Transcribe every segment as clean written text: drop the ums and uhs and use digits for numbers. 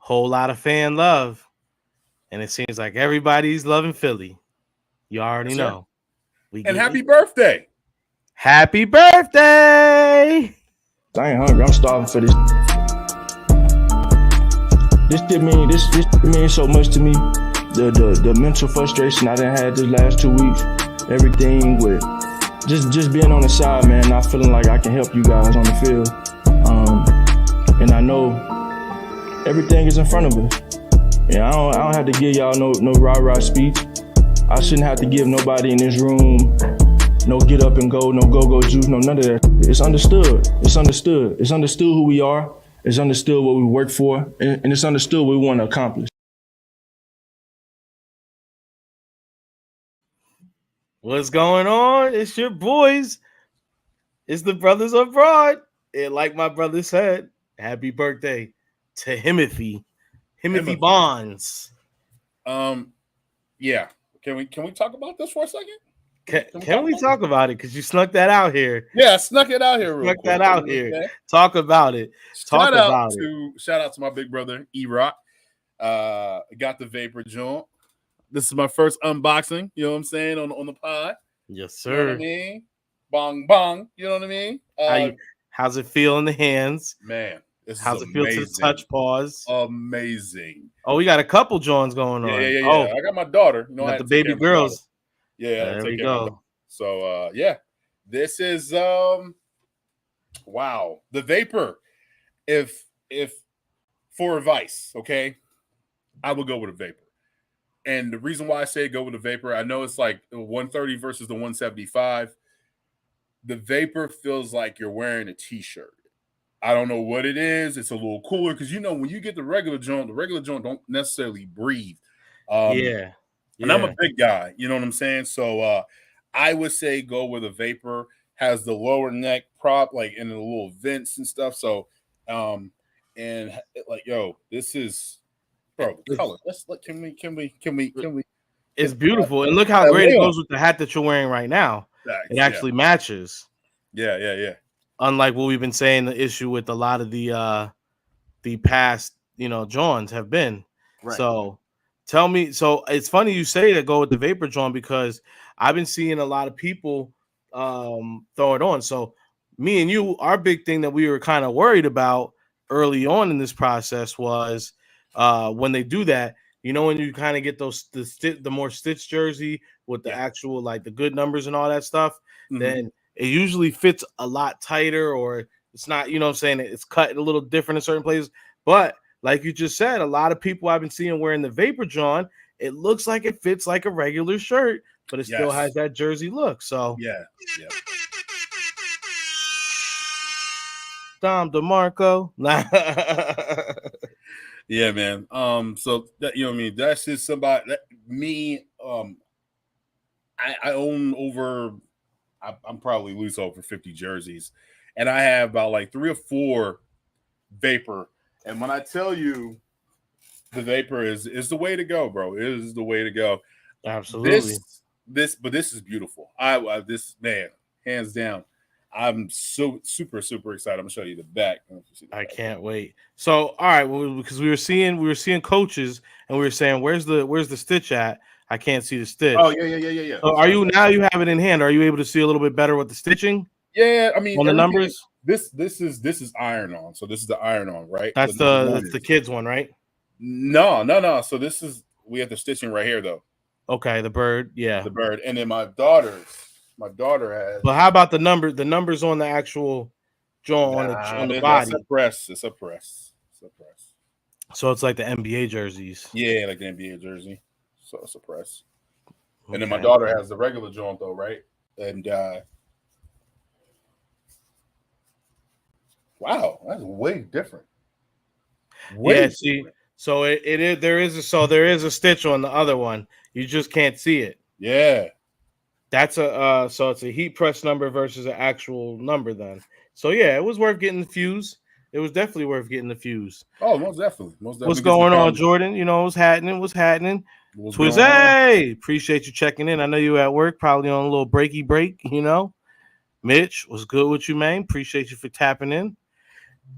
whole lot of fan love, and it seems like everybody's loving Philly. You already Yes, sir. know. We And get happy birthday. happy birthday. I ain't hungry. I'm starving for this. This means so much to me. The mental frustration I done had these last 2 weeks. Everything with just being on the side, man. Not feeling like I can help you guys on the field. And I know everything is in front of us. Yeah, I don't have to give y'all no rah-rah speech. I shouldn't have to give nobody in this room no get up and go, no go juice, no none of that. It's understood. It's understood. It's understood who we are. It's understood what we work for, and it's understood what we want to accomplish. What's going on? It's your boys. It's the brothers abroad. And like my brother said, happy birthday to Himothy Bonds. Yeah. Can we talk about this for a second? Can we talk about it? Because you snuck that out here. Yeah, I snuck it out here real quick. That out here. Okay. Talk about it. Shout out to my big brother E-Rock. Got the Vapor joint. This is my first unboxing. You know what I'm saying on the pod. Yes, sir. You know what I mean? Bong bong. You know what I mean? How's it feel in the hands, man? How's it feel to the touch pause? Amazing. Oh, we got a couple Johns going on. Yeah. Oh, I got my daughter. You know, got the baby girls. Yeah, there we go. So yeah, this is wow, the Vapor. If for advice, okay, I would go with a Vapor. And the reason why I say go with the Vapor, I know it's like 130 versus the 175. The Vapor feels like you're wearing a t-shirt. I don't know what it is. It's a little cooler because when you get the regular joint don't necessarily breathe. Yeah. And I'm a big guy, you know what I'm saying? So I would say go with a Vapor. Has the lower neck prop, like in the little vents and stuff. So and like, yo, this is bro, the color. Let's look. Can we? It's beautiful. And look how great it goes with the hat that you're wearing right now. It actually matches. Yeah. Unlike what we've been saying, the issue with a lot of the past, Johns have been. Right. So tell me, so it's funny you say to go with the Vapor John because I've been seeing a lot of people throw it on. So me and you, our big thing that we were kind of worried about early on in this process was when they do that, when you kind of get the more stitched jersey with the actual like the good numbers and all that stuff, then it usually fits a lot tighter, or it's not, it's cut a little different in certain places. But like you just said, a lot of people I've been seeing wearing the Vapor John, it looks like it fits like a regular shirt, but it still has that jersey look. So yeah. Dom DeMarco. Yeah, man. So that, you know what I mean? That's just somebody that me. I own over. I'm probably loose over 50 jerseys, and I have about like 3 or 4 Vapor. And when I tell you, the Vapor is the way to go, bro. It is the way to go. Absolutely. This is beautiful. This man, hands down. I'm so super excited. I'm gonna show you the back. I can't wait. So, all right, well, because we were seeing coaches, and we were saying, where's the stitch at? I can't see the stitch. Oh yeah. So you have it in hand? Are you able to see a little bit better with the stitching? Yeah, I mean on the numbers. This is iron on. So this is the iron on, right? That's the kids one, right? No. So we have the stitching right here though. Okay, the bird, yeah, the bird, and then my daughter has. But how about the number? The numbers on the actual jaw on the body. It's a press. So it's like the NBA jerseys. Yeah, like the NBA jersey. So it's a press. Okay. And then my daughter has the regular joint though, right? And wow, that's way different. See, so there is a stitch on the other one. You just can't see it. Yeah. That's so it's a heat press number versus an actual number then. So yeah, it was worth getting the fuse. It was definitely worth getting the fuse. Oh, most definitely. What's going on, Jordan? What's happening? Twizzy, appreciate you checking in. I know you at work, probably on a little break. Mitch, what's good with you, man? Appreciate you for tapping in.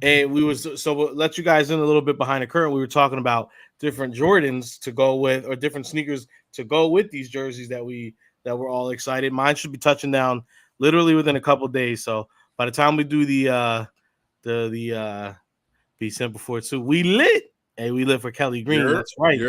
And we was so we'll let you guys in a little bit behind the curtain. We were talking about different Jordans to go with, or different sneakers to go with these jerseys that we're all excited. Mine should be touching down literally within a couple days. So by the time we do the Be Simple 4-2, we lit. Hey, we lit for Kelly Green. That's right.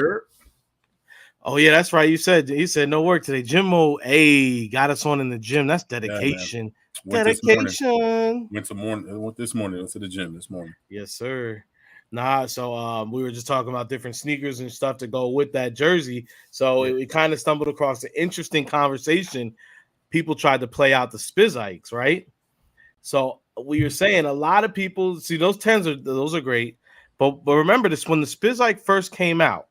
Oh yeah, that's right. You said no work today. Gym mode, hey, got us on in the gym. That's dedication. Dedication. Went this morning to the gym this morning. Yes, sir. Nah, so we were just talking about different sneakers and stuff to go with that jersey. So we kind of stumbled across an interesting conversation. People tried to play out the Spizikes, right? So we were saying a lot of people see those 10s those are great, but remember this, when the Spizike first came out,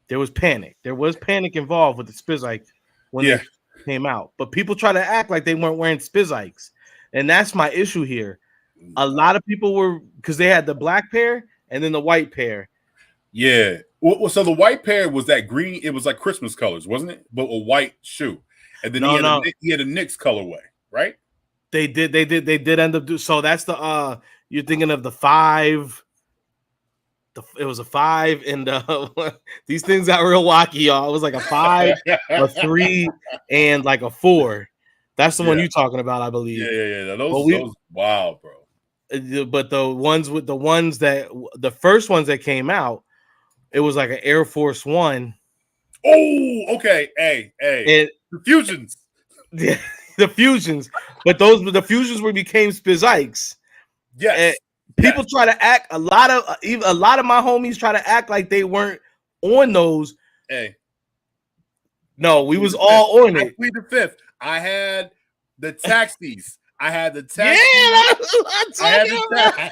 there was panic. There was panic involved with the Spizike when they came out. But people try to act like they weren't wearing Spizikes. And that's my issue here. A lot of people were, because they had the black pair and then the white pair. Yeah. Well, so the white pair was that green. It was like Christmas colors, wasn't it? But a white shoe. And then he had a Knicks colorway, right? They did end up so that's the you're thinking of the 5. It was a 5, and these things got real wacky, y'all. It was like a 5, a 3, and like a 4. That's the one you're talking about, I believe. Yeah. Those wow, bro. But the first ones that came out, it was like an Air Force One. Oh, okay. Hey, and the Fusions. Yeah, the Fusions. But the Fusions became Spizikes. Yes. And people try to act, a lot of my homies try to act like they weren't on those. Hey, no, we was all on it. I plead the fifth. I had the taxis. I had the taxi. Yeah, I had the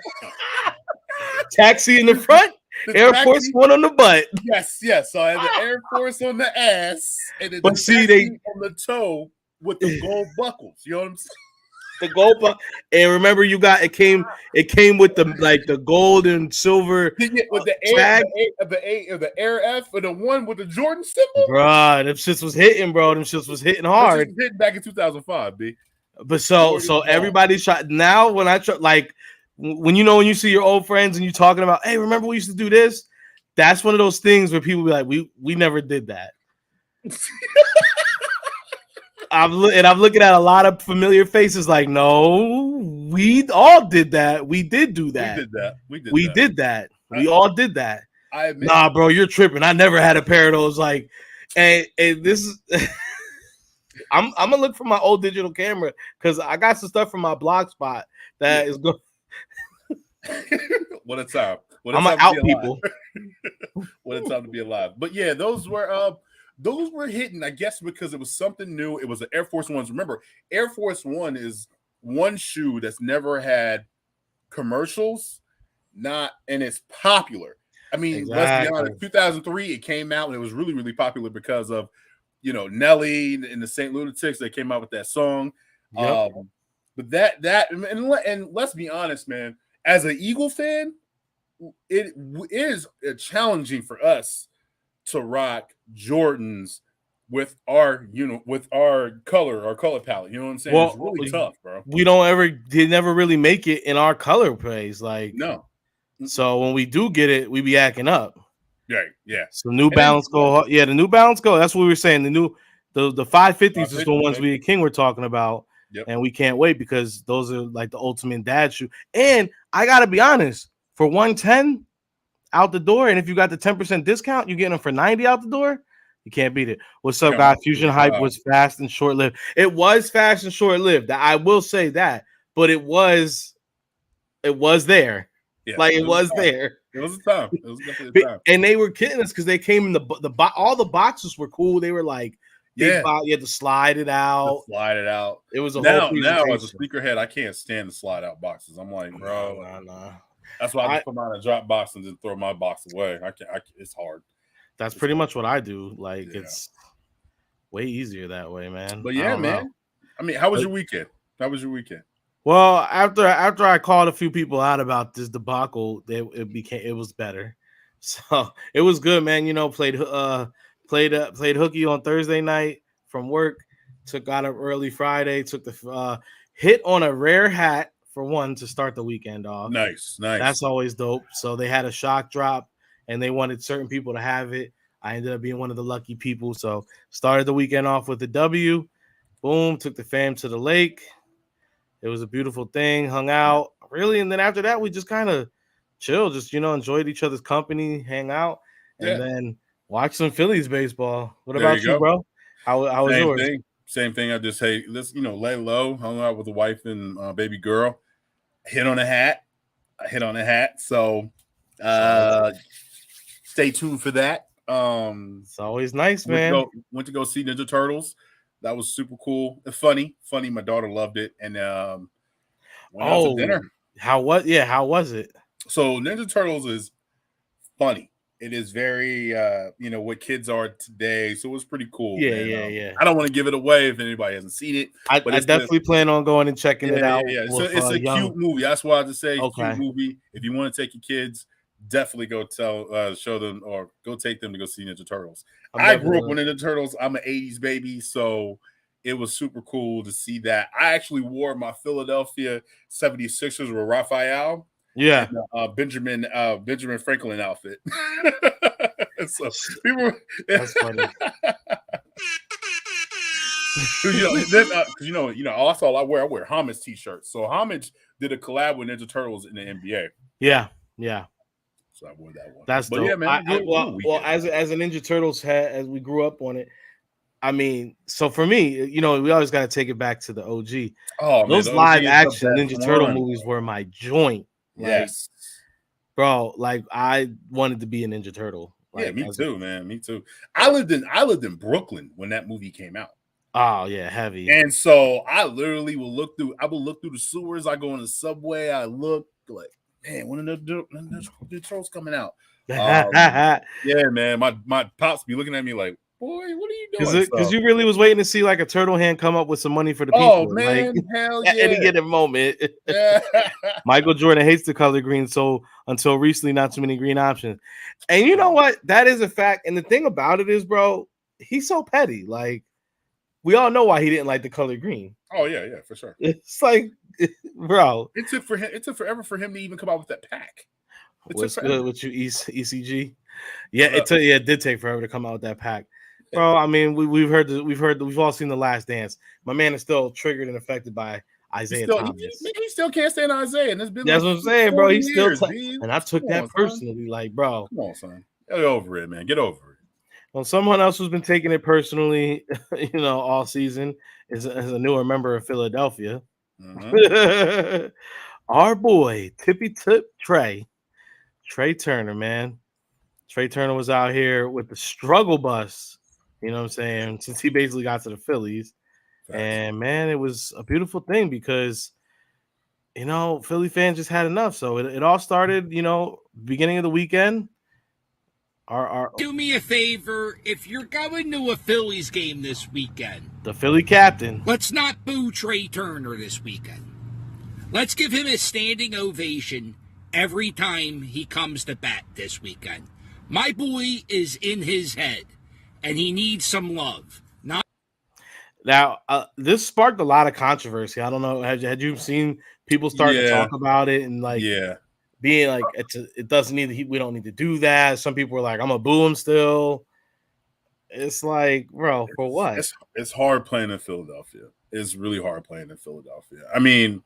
taxi in the front, Air Force One on the butt. Yes. So I had the Air Force on the ass, and then on the toe with the gold buckles. You know what I'm saying? The gold buckle, and remember, it came with the gold and silver with the Air F, and the one with the Jordan symbol. Bro, them shits was hitting, bro. Them shits was hitting hard. Was hitting back in 2005, B. But so everybody's trying now. When I try, like when you see your old friends and you talking about, hey, remember we used to do this? That's one of those things where people be like, we never did that. I'm looking at a lot of familiar faces like, no, we all did that. We did do that. We did that. We all did that. Nah, bro, you're tripping. I never had a pair of those. Like, and this is I'm gonna look for my old digital camera because I got some stuff from my blog spot that is good. What a time. I'm gonna out people. What a time to be alive. But yeah, those were hitting, I guess, because it was something new. It was the Air Force Ones. Remember, Air Force One is one shoe that's never had commercials, and it's popular. I mean, Let's be honest, 2003, it came out and it was really, really popular because of, Nelly and the St. Lunatics. They came out with that song. Yep. But and let's be honest, man, as an Eagle fan, it is challenging for us to rock Jordans with our color palette. You know what I'm saying? Well, it's really tough, bro. They never really make it in our color plays. Like, no. So when we do get it, we be acting up. Right. Yeah. So New Balance go. Yeah, the New Balance go. That's what we were saying. The 550s is the ones we King were talking about. Yep. And we can't wait because those are like the ultimate dad shoe. And I gotta be honest, for 110 out the door, and if you got the 10% discount, you get them for 90 out the door. You can't beat it. What's up, guys? Fusion Hype was fast and short-lived. It was fast and short-lived. I will say that, but it was there. Yeah, like it was there. It was a time. It was definitely a time. And they were kidding us because they came in all the boxes were cool. They were like, you had to slide it out. It was a whole presentation. Now as a sneakerhead, I can't stand the slide out boxes. I'm like, bro, nah. That's why I just put mine in a drop box and then throw my box away. It's hard. That's pretty much what I do. Like it's way easier that way, man. But yeah, man. I mean, how was your weekend? Well, after I called a few people out about this debacle, it was better. So it was good, man. Played hooky on Thursday night from work. Got up early Friday. Took the hit on a rare hat for one to start the weekend off. Nice. That's always dope. So they had a shock drop, and they wanted certain people to have it. I ended up being one of the lucky people. So started the weekend off with the W. Boom, took the fam to the lake. It was a beautiful thing. Hung out really, and then after that, we just kind of chilled, just enjoyed each other's company, hang out, and then watch some Phillies baseball. What about you, bro? How was yours? Same thing. I just let's lay low. Hung out with the wife and baby girl. Hit on a hat. So stay tuned for that. It's always nice, man. Went to go see Ninja Turtles. That was super cool. Funny. My daughter loved it, and went out to dinner. How was it? So Ninja Turtles is funny. It is very, what kids are today. So it was pretty cool. Yeah. I don't want to give it away if anybody hasn't seen it. I definitely plan on going and checking it out. Yeah. So it's a cute movie. That's why I just say cute movie. If you want to take your kids, definitely go show them or go take them to go see Ninja Turtles. I grew up with Ninja Turtles. I'm an 80s baby, so it was super cool to see that. I actually wore my Philadelphia 76ers with Raphael. Yeah, and, Benjamin Franklin outfit. So people, that's funny. Also I wear Homage t-shirts. So Homage did a collab with Ninja Turtles in the NBA. Yeah. So I wore that one. That's dope. Yeah, man. As a Ninja Turtles head, as we grew up on it, I mean, so for me, we always got to take it back to the OG. Oh, those live action Ninja Turtle movies were my joint. Yes, bro. Like I wanted to be a Ninja Turtle. Like, me too, man. Me too. I lived in Brooklyn when that movie came out. Oh yeah, heavy. And so I literally will look through. I will look through the sewers. I go on the subway. I look like, man, when are the Turtles coming out? Yeah, man. My pops be looking at me like, boy, what are you doing? Because you really was waiting to see like a turtle hand come up with some money for the people. Oh man, like, hell yeah! At any given moment. Michael Jordan hates the color green, so until recently, not too many green options. And you know what? That is a fact. And the thing about it is, bro, he's so petty. Like we all know why he didn't like the color green. Oh yeah, for sure. It's like, bro, it took forever for him to even come out with that pack. What's good with you, ECG? Yeah, it did take forever to come out with that pack. Bro, I mean, we've all seen The Last Dance. My man is still triggered and affected by Isaiah Thomas. He still can't stand Isaiah, and it's been that's what I'm saying, bro. He's still and I took that personally. Son. Like, bro, come on, son, get over it, man. Get over it. Well, someone else who's been taking it personally, all season is a newer member of Philadelphia. Mm-hmm. Our boy, Tippy Tip Trea Turner, man. Trea Turner was out here with the struggle bus. You know what I'm saying? Since he basically got to the Phillies. Thanks. And, man, it was a beautiful thing because, Philly fans just had enough. So it all started, beginning of the weekend. Do me a favor. If you're going to a Phillies game this weekend, the Philly captain, let's not boo Trea Turner this weekend. Let's give him a standing ovation every time he comes to bat this weekend. My boy is in his head. And he needs some love. Now, this sparked a lot of controversy. I don't know. Had you seen people start to talk about it and being like, it doesn't need we don't need to do that. Some people were like, I'm gonna boo him still. It's like, bro, for what? It's hard playing in Philadelphia. It's really hard playing in Philadelphia. I mean,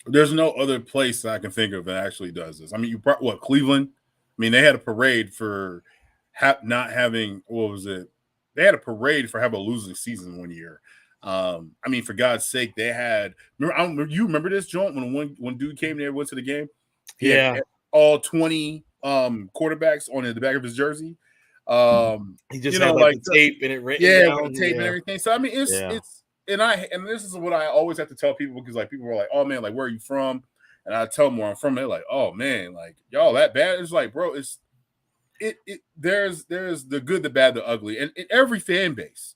there's no other place that I can think of that actually does this. I mean, Cleveland? I mean, they had a parade for not having, what was it? They had a parade for having a losing season one year. I mean, for God's sake, they had. You remember this, John? When one dude came there, went to the game. He had all 20 quarterbacks on the back of his jersey. He just had the tape and it written down. With the tape and everything. So I mean, it's and this is what I always have to tell people because people are like, oh man, like where are you from? And I tell them where I'm from. They're like, oh man, like y'all that bad? It's like, bro, it's. There's the good, the bad, the ugly, and in every fan base,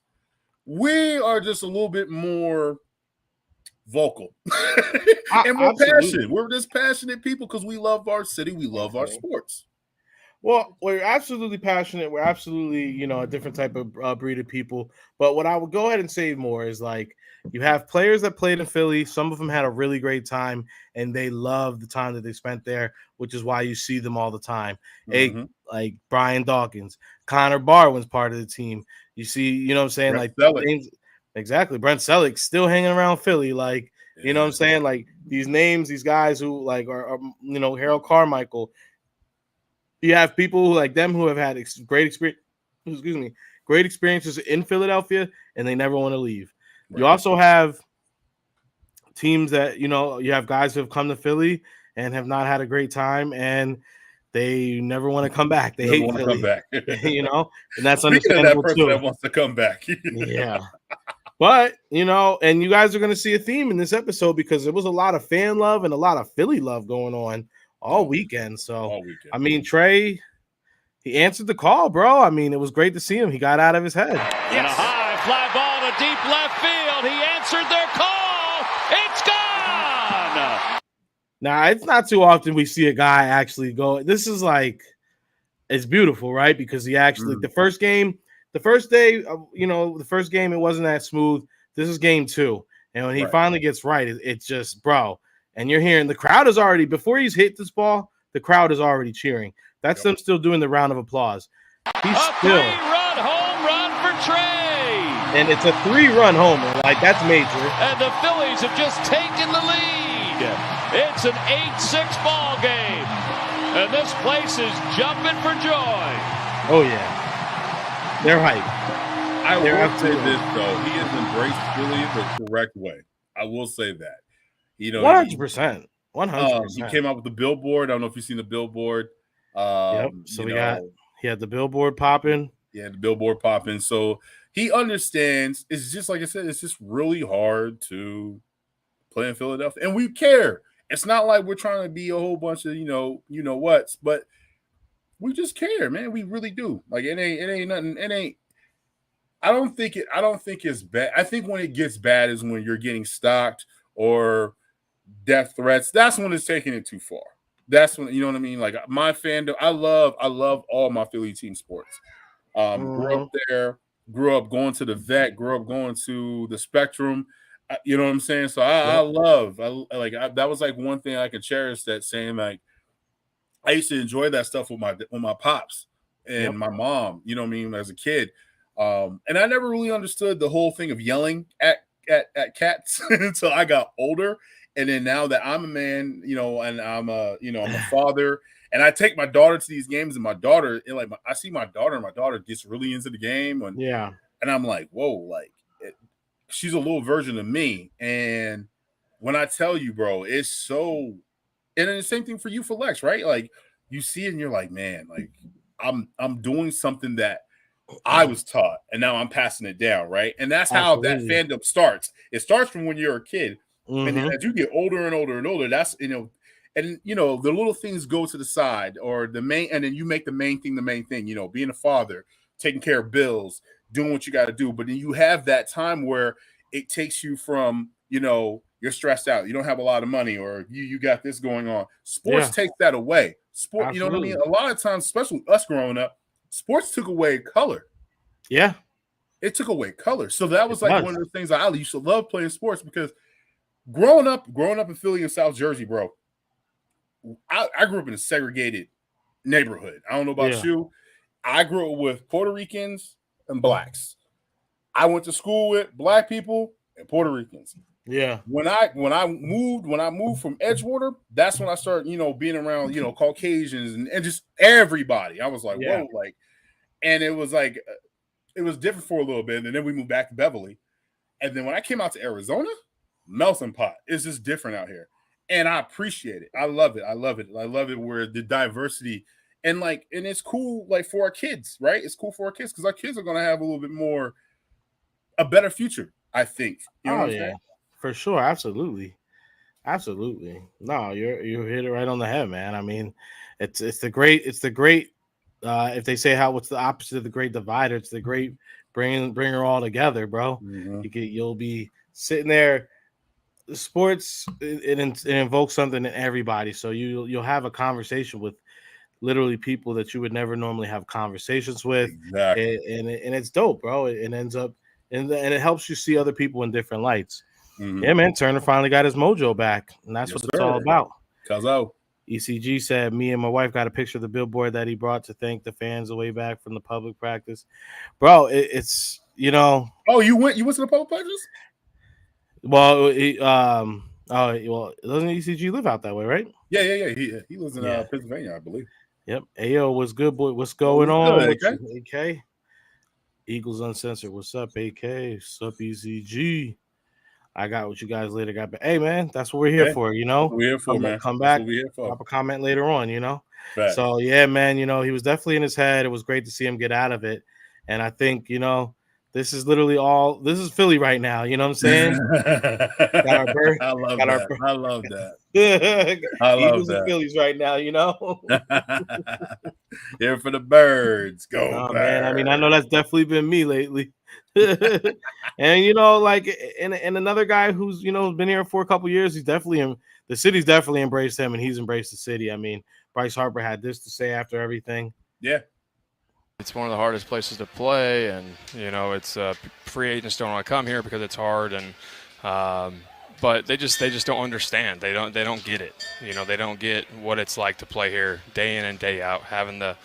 we are just a little bit more vocal and more passionate. We're just passionate people because we love our city, we love our sports. Well, we're absolutely passionate. We're absolutely, a different type of breed of people. But what I would go ahead and say more is like you have players that played in Philly. Some of them had a really great time, and they love the time that they spent there, which is why you see them all the time. Mm-hmm. Like Brian Dawkins, Connor Barwin's part of the team. You see, what I'm saying? Brent Like Selleck. names, exactly. Brent Selleck still hanging around Philly. Like, you know what I'm saying? Like these names, these guys who like are Harold Carmichael. You have people like them who have had great experience. Excuse me, great experiences in Philadelphia, and they never want to leave. Right. You also have teams that you have guys who have come to Philly and have not had a great time, and they never want to come back. They hate Philly, come back. And that's Speaking of that understandable person too. that wants to come back, yeah. But and you guys are going to see a theme in this episode because there was a lot of fan love and a lot of Philly love going on all weekend. So, I mean, Trey, he answered the call, bro. I mean, it was great to see him. He got out of his head. Yes. And a high fly ball to deep left field. He answered their call. It's gone. Now, it's not too often we see a guy actually go. This is like, it's beautiful, right? Because he actually, the first day, the first game, it wasn't that smooth. This is game 2. And when he finally gets right, it's just, bro. And you're hearing the crowd is already, before he's hit this ball, the crowd is already cheering. That's them still doing the round of applause. He's still 3-run home run for Trey. And it's a 3-run homer. Like, that's major. And the Phillies have just taken the lead. It's an 8-6 ball game. And this place is jumping for joy. Oh, yeah. They're hyped. I will say this, though. He has embraced Philly the correct way. I will say that. 100%. 100%. He came out with the billboard. I don't know if you've seen the billboard. Yep. So he had the billboard popping. Yeah, the billboard popping. So he understands. It's just like I said, it's just really hard to play in Philadelphia. And we care. It's not like we're trying to be a whole bunch of, what's, but we just care, man. We really do. Like it ain't nothing. It ain't. I don't think it's bad. I think when it gets bad is when you're getting stalked or death threats. That's when it's taking it too far. That's when, you know what I mean? Like my fandom, I love all my Philly team sports. Grew up there, grew up going to the vet, grew up going to the Spectrum. You know what I'm saying? So that was like one thing I could cherish, that saying, like, I used to enjoy that stuff with my pops and my mom, you know what I mean, as a kid. And I never really understood the whole thing of yelling at cats until I got older. And then now that I'm a man, and I'm a father, and I take my daughter to these games, and my daughter, I see my daughter, and my daughter gets really into the game, and I'm like, whoa, like she's a little version of me. And when I tell you, bro, it's so, and then the same thing for you, for Lex, right? Like you see it, and you're like, man, like I'm doing something that I was taught, and now I'm passing it down, right? And that's how that fandom starts. It starts from when you're a kid. And then as you get older and older and older, that's, the little things go to the side, or the main, and then you make the main thing, being a father, taking care of bills, doing what you got to do. But then you have that time where it takes you from, you're stressed out, you don't have a lot of money, or you got this going on. Sports takes that away. Sport, you know what I mean? A lot of times, especially us growing up, sports took away color. Yeah. It took away color. So that was one of those things I used to love playing sports, because growing up in Philly and South Jersey, bro, I grew up in a segregated neighborhood. I don't know about you. I grew up with Puerto Ricans and blacks. I went to school with black people and Puerto Ricans. Yeah. When I moved from Edgewater, that's when I started, being around, Caucasians and just everybody. I was like, whoa, like, and it was like, it was different for a little bit. And then we moved back to Beverly. And then when I came out to Arizona, melting pot. It's just different out here. And I appreciate it. I love it. I love it where the diversity and it's cool, like, for our kids, right? It's cool for our kids because our kids are going to have a better future, I think. You know what I'm saying? For sure. Absolutely. No, you hit it right on the head, man. I mean, it's the great, if they say what's the opposite of the great divider, it's the great bring her all together, bro. You'll be sitting there. Sports, it invokes something in everybody, so you'll have a conversation with literally people that you would never normally have conversations with. Exactly. And it's dope, bro. It ends up and it helps you see other people in different lights. Mhm. Yeah, man. Turner finally got his mojo back, and that's Yes, what it's all about. Cuzzo. ECG said, me and my wife got a picture of the billboard that he brought to thank the fans the way back from the public practice. Bro, it's Oh, you went to the public practice? well, doesn't ECG live out that way, right? Yeah. He lives in Pennsylvania, I believe. Yep. Ayo, what's good, boy? What's going on with you, AK? Eagles Uncensored. What's up, AK? What's up, ECG? I got what you guys later got. But hey, man, that's what we're here for, We're here for, man. Come back, we're here for. drop a comment later on, Facts. So yeah, man, he was definitely in his head. It was great to see him get out of it. And I think, this is literally this is Philly right now. You know what I'm saying? Got our birth. I love that. I love that. Eagles and Phillies right now, Here for the birds. Go, oh, birds. Man. I mean, I know that's definitely been me lately. And like, and another guy who's been here for a couple years, he's definitely the city's definitely embraced him, and he's embraced the city. I mean, Bryce Harper had this to say after everything. Yeah. It's one of the hardest places to play, and it's free agents don't want to come here because it's hard, and but they just don't understand. They don't get it. They don't get what it's like to play here day in and day out, having the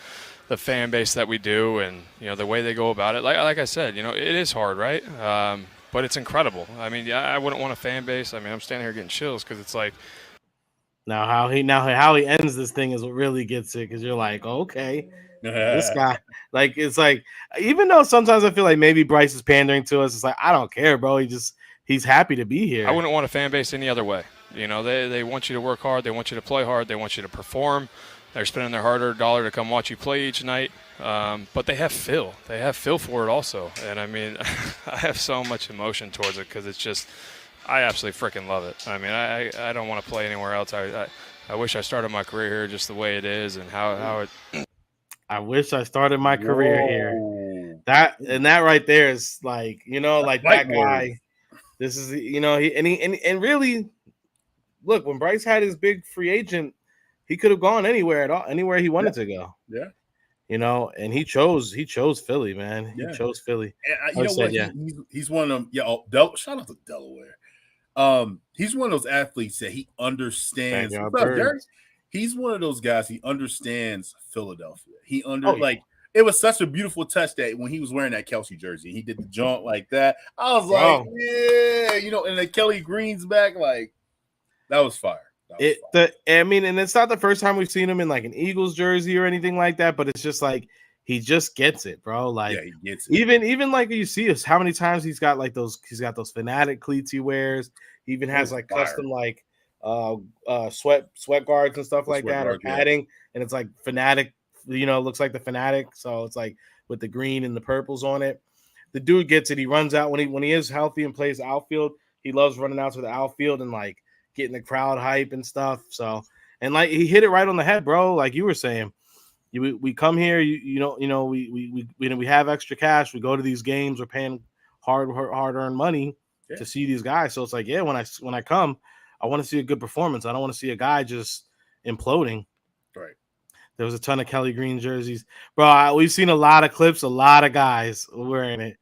fan base that we do, and the way they go about it. Like I said, it is hard, right? But it's incredible. I mean, I wouldn't want a fan base. I mean, I'm standing here getting chills because it's like. Now how he ends this thing is what really gets it, because you're like, okay. This guy, like, it's like, even though sometimes I feel like maybe Bryce is pandering to us, it's like, I don't care, bro. He's happy to be here. I wouldn't want a fan base any other way. They want you to work hard. They want you to play hard. They want you to perform. They're spending their hard-earned dollar to come watch you play each night. But they have Phil. They have Phil for it also. And I mean, I have so much emotion towards it because it's just, I absolutely freaking love it. I mean, I don't want to play anywhere else. I wish I started my career here just the way it is and how it. I wish I started my career here. That right there is like, like that guy. This is, and really, look, when Bryce had his big free agent, he could have gone anywhere he wanted to go. Yeah. And he chose Philly, man. He chose Philly. And he's one of them. Yeah. Shout out to Delaware. He's one of those athletes that he understands. He's one of those guys. He understands Philadelphia. It was such a beautiful touch that when he was wearing that Kelsey jersey, he did the jaunt like that. I was like, yeah, and the Kelly Green's back, like, that was fire. And it's not the first time we've seen him in like an Eagles jersey or anything like that, but it's just like he just gets it, bro. Like, he gets it. Even like you see us, how many times he's got those Fanatic cleats he wears. He even has like custom like sweat guards and stuff like that, or padding, and it's like Fanatic, looks like the Fanatic, so it's like with the green and the purples on it. The dude gets it. He runs out when he is healthy and plays outfield. He loves running out to the outfield and like getting the crowd hype and stuff. So, and like he hit it right on the head, bro. Like you were saying, we come here, we have extra cash. We go to these games. We're paying hard-earned money to see these guys. So it's like, yeah, when I come, I want to see a good performance. I don't want to see a guy just imploding. Right. There was a ton of Kelly Green jerseys, bro. We've seen a lot of clips, a lot of guys wearing it.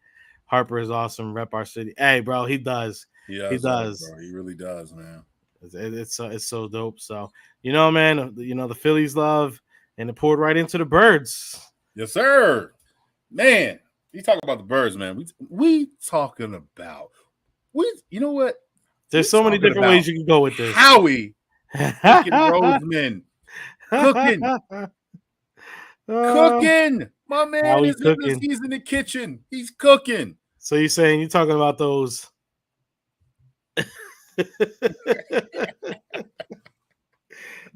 Harper is awesome. Rep our city. Hey, bro, he does. He does. Bro. He really does, man. It's so dope. So man, the Phillies love, and it poured right into the birds. Yes, sir. Man, you talk about the birds, man. We talking about you know what? There's so many different ways you can go with this. Howie Roseman cooking. Cooking. My man is cooking. He's in the kitchen. He's cooking. So you're saying you're talking about those?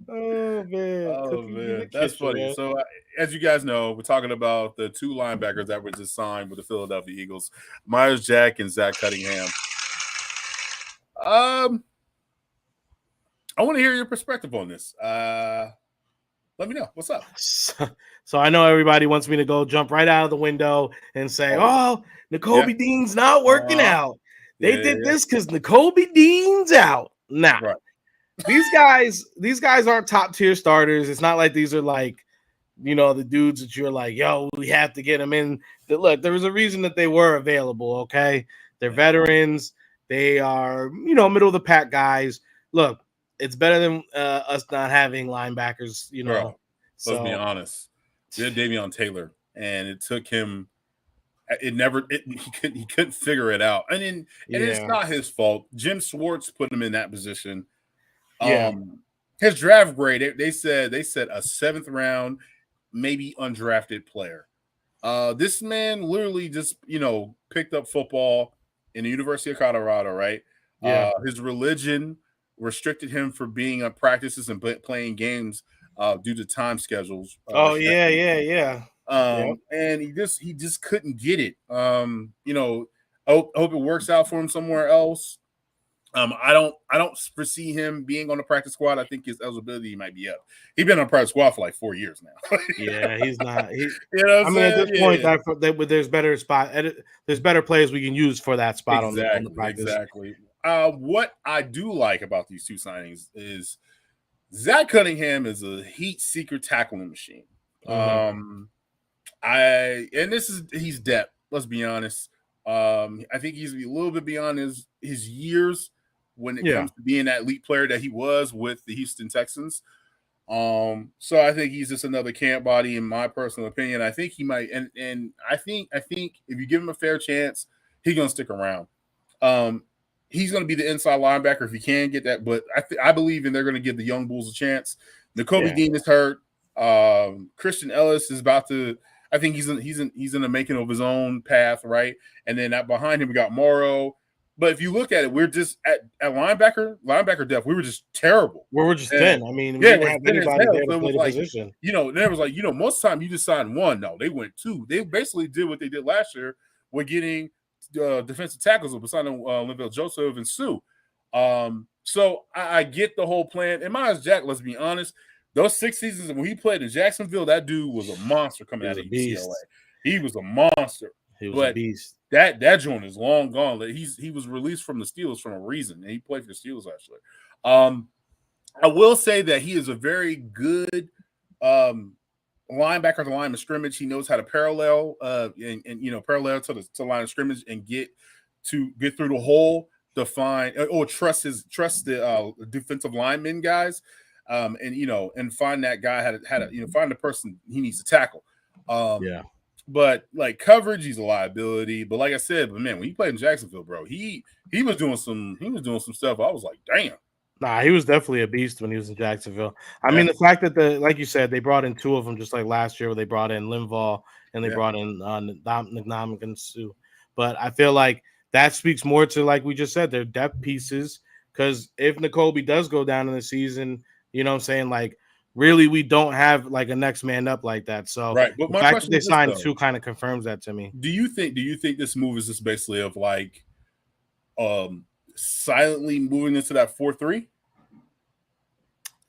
Oh man, that's funny. Man. So as you guys know, we're talking about the two linebackers that were just signed with the Philadelphia Eagles, Myers Jack and Zach Cunningham. I want to hear your perspective on this. Let me know. What's up? So I know everybody wants me to go jump right out of the window and say, N'Kobe Dean's not working out. They did this because N'Kobe Dean's out. Nah. Right. These guys aren't top tier starters. It's not like these are like, the dudes that you're like, yo, we have to get them in. Look, there was a reason that they were available. Okay, they're veterans. They are middle of the pack guys. Look, it's better than us not having linebackers. Bro, so let's be honest. We had Davion Taylor, and it took him. He couldn't figure it out, and it's not his fault. Jim Schwartz put him in that position. His draft grade, they said a 7th round, maybe undrafted player. This man literally just picked up football in the University of Colorado, right? His religion restricted him from being at practices and playing games due to time schedules. And he just couldn't get it. I hope it works out for him somewhere else. I don't foresee him being on the practice squad. I think his eligibility might be up. He's been on the practice squad for like 4 years now. He's not. At this point, there's better spot. There's better players we can use for that spot on the practice. Exactly. What I do like about these two signings is Zach Cunningham is a heat seeker tackling machine. He's depth. Let's be honest. I think he's a little bit beyond his years when it comes to being that elite player that he was with the Houston Texans. So I think he's just another camp body, in my personal opinion. I think he might, and I think if you give him a fair chance, he's gonna stick around. He's gonna be the inside linebacker if he can get that. But I believe they're gonna give the young bulls a chance. Nakobe Dean is hurt. Christian Ellis is about to. I think he's in the making of his own path, right? And then behind him we got Morrow. But if you look at it, we're just at linebacker depth. We were just terrible. We were just thin. I mean, we didn't have anybody there to play the position. There was like, most time you just signed one. No, they went two. They basically did what they did last year with getting defensive tackles with signing Linval Joseph and Sue. So I get the whole plan. And Miles Jack, let's be honest, those 6 seasons when he played in Jacksonville, that dude was a monster coming out of UCLA. He was a monster. He was a beast. That joint is long gone. He was released from the Steelers for a reason, and he played for the Steelers actually. I will say that he is a very good linebacker to line of scrimmage. He knows how to parallel parallel to the line of scrimmage and get through the hole to find or trust the defensive linemen guys. And find that guy find the person he needs to tackle. But like coverage, he's a liability. But like I said, man, when he played in Jacksonville, bro, he was doing some stuff. I was like, damn. Nah, he was definitely a beast when he was in Jacksonville. I mean, the fact that like you said, they brought in 2 of them, just like last year where they brought in Linval and they brought in Nagnaman Sue. But I feel like that speaks more to, like we just said, their depth pieces. Because if Nakobe does go down in the season, you know what I'm saying? Like, really, we don't have like a next man up like that. So right. But the fact that they signed 2 kind of confirms that to me. Do you think this move is just basically of like silently moving into that 4-3?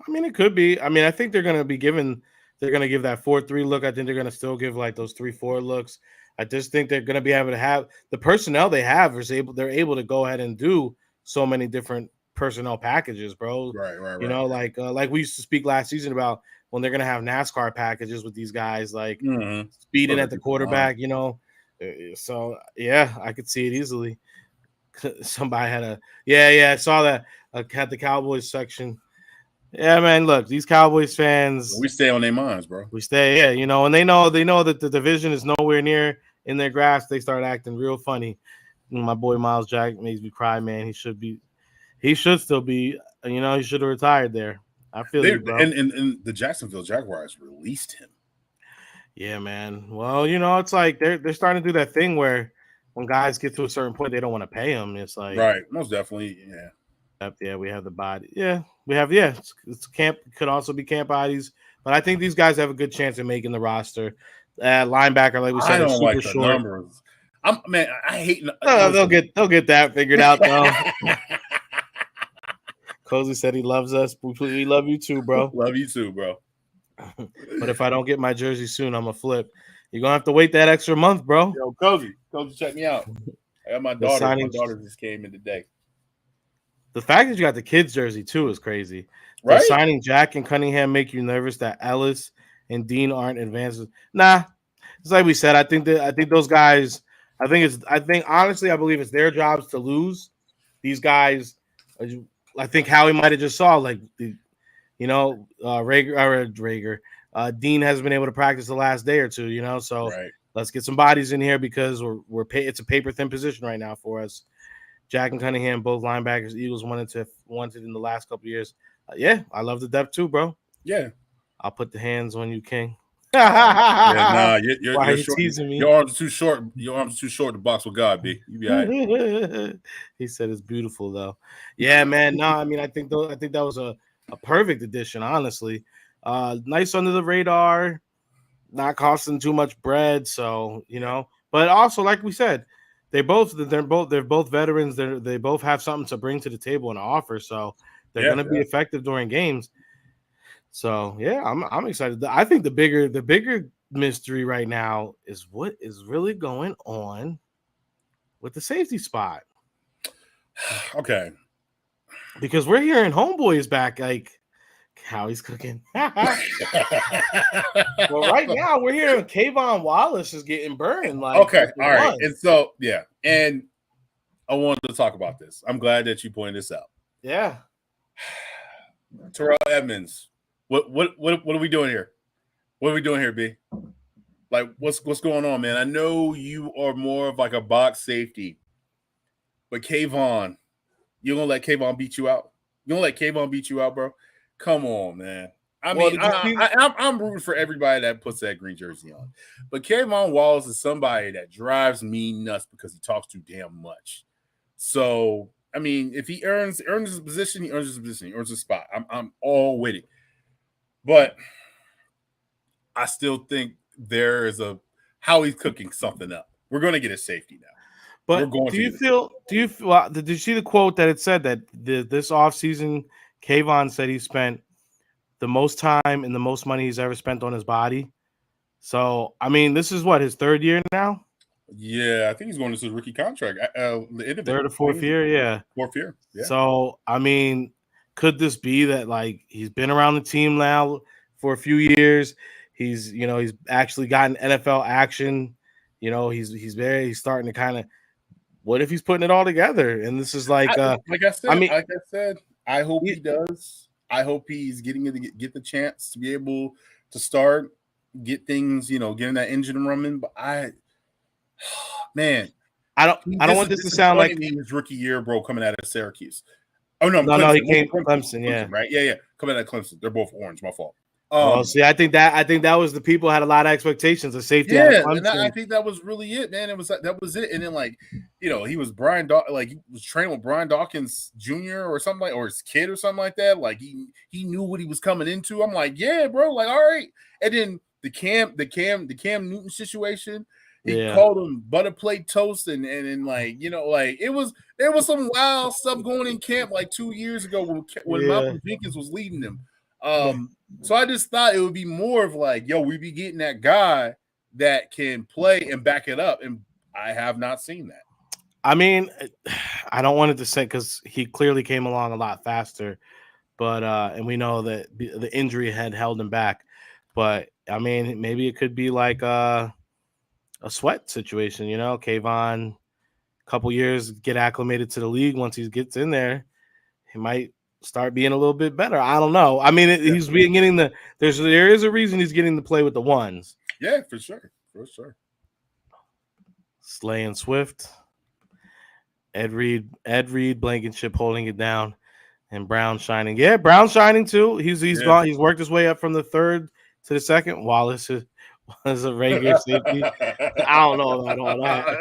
I mean, it could be. I mean, I think they're gonna give that 4-3 look. I think they're gonna still give like those 3-4 looks. I just think they're gonna be able to have the personnel they have they're able to go ahead and do so many different personnel packages, bro. Right. Like we used to speak last season about when they're gonna have NASCAR packages with these guys, like speeding at the quarterback, So yeah, I could see it easily. Somebody had I saw that had the Cowboys section. Yeah, man. Look, these Cowboys fans, we stay on their minds, bro. We stay, and they know that the division is nowhere near in their grasp. They start acting real funny. My boy Miles Jack makes me cry, man. He should still be, he should have retired there. I feel you, bro. And the Jacksonville Jaguars released him. Yeah, man. Well, it's like they're starting to do that thing where when guys get to a certain point, they don't want to pay them. It's like right, most definitely, yeah. Yeah, we have the body. Yeah, we have. Yeah, it's camp. Could also be camp bodies, but I think these guys have a good chance of making the roster. Linebacker, like we said, I don't super like the short. Numbers. I hate. They'll get that figured out though. Cozy said he loves us. We love you too, bro. Love you too, bro. But if I don't get my jersey soon, I'm gonna flip. You're gonna have to wait that extra month, bro. Yo, Cozy, check me out. I got my daughter. My daughter just came in today. The fact that you got the kids jersey too is crazy. Right? Does signing Jack and Cunningham make you nervous that Ellis and Dean aren't advances. Nah, it's like we said. I think those guys. I think honestly, I believe it's their jobs to lose. These guys. I think Howie might have just saw like Rager. Dean hasn't been able to practice the last day or two. So Right. let's get some bodies in here because it's a paper thin position right now for us. Jack and Cunningham, both linebackers, Eagles wanted in the last couple of years. Yeah, I love the depth too, bro. Yeah. I'll put the hands on you, King. Yeah, Why you're are you short. teasing me? Your arms are too short. Your arms are too short to box with God, B. You be all right. He said it's beautiful though. Yeah, man. No, I mean I think that was a perfect addition, honestly. Nice under the radar, not costing too much bread. So but also like we said, they're both veterans. They both have something to bring to the table and offer. So they're going to be effective during games. So yeah, I'm excited. I think the bigger mystery right now is what is really going on with the safety spot. Okay, because we're hearing Homeboy is back, like how he's cooking. Well, right now we're hearing Kayvon Wallace is getting burned. Like okay, all right, and so and I wanted to talk about this. I'm glad that you pointed this out. Yeah, Terrell Edmonds. What are we doing here? What are we doing here, B? Like, what's going on, man? I know you are more of like a box safety, but Kayvon, you gonna let Kayvon beat you out? You gonna let Kayvon beat you out, bro? Come on, man. I'm rooting for everybody that puts that green jersey on, but Kayvon Wallace is somebody that drives me nuts because he talks too damn much. So, I mean, if he earns his position, he earns his position. He earns his spot. I'm all with it. But I still think there is how he's cooking something up. We're going to get a safety now. But did you see the quote that it said that this offseason, Kayvon said he spent the most time and the most money he's ever spent on his body? So, I mean, this is his third year now? Yeah, I think he's going into his rookie contract. Third or fourth year, yeah. Fourth year, yeah. So, I mean, could this be that like he's been around the team now for a few years? He's actually gotten NFL action. He's starting to kind of. What if he's putting it all together? And this is like I said, I hope he does. I hope he's get the chance to be able to start, get things, getting that engine running. But I don't want this to sound like his rookie year, bro, coming out of Syracuse. Oh no, he came from Clemson, yeah, right, yeah, coming out of Clemson. They're both orange. My fault. See, I think that was the people had a lot of expectations of safety. Yeah, and I think that was really it, man. That was it. And then he was he was training with Brian Dawkins Jr. or something or his kid or something like that. Like he knew what he was coming into. I'm like, yeah, bro. Like, all right. And then the Cam Newton situation. He called him butter plate toast, and there was some wild stuff going in camp like 2 years ago when Malcolm Jenkins was leading them. So I just thought it would be more of like, we'd be getting that guy that can play and back it up, and I have not seen that. I mean, I don't want it to say because he clearly came along a lot faster, but and we know that the injury had held him back. But I mean, maybe it could be like a Sweat situation, Kayvon, a couple years, get acclimated to the league. Once he gets in there, he might start being a little bit better. I don't know. I mean, he's getting there is a reason he's getting to play with the ones. Yeah, for sure. Slay and Swift, Ed Reed, Blankenship holding it down, and Brown shining. Yeah, Brown shining too. He's gone. He's worked his way up from the third to the second. Wallace was a Rager safety. I don't know about all that.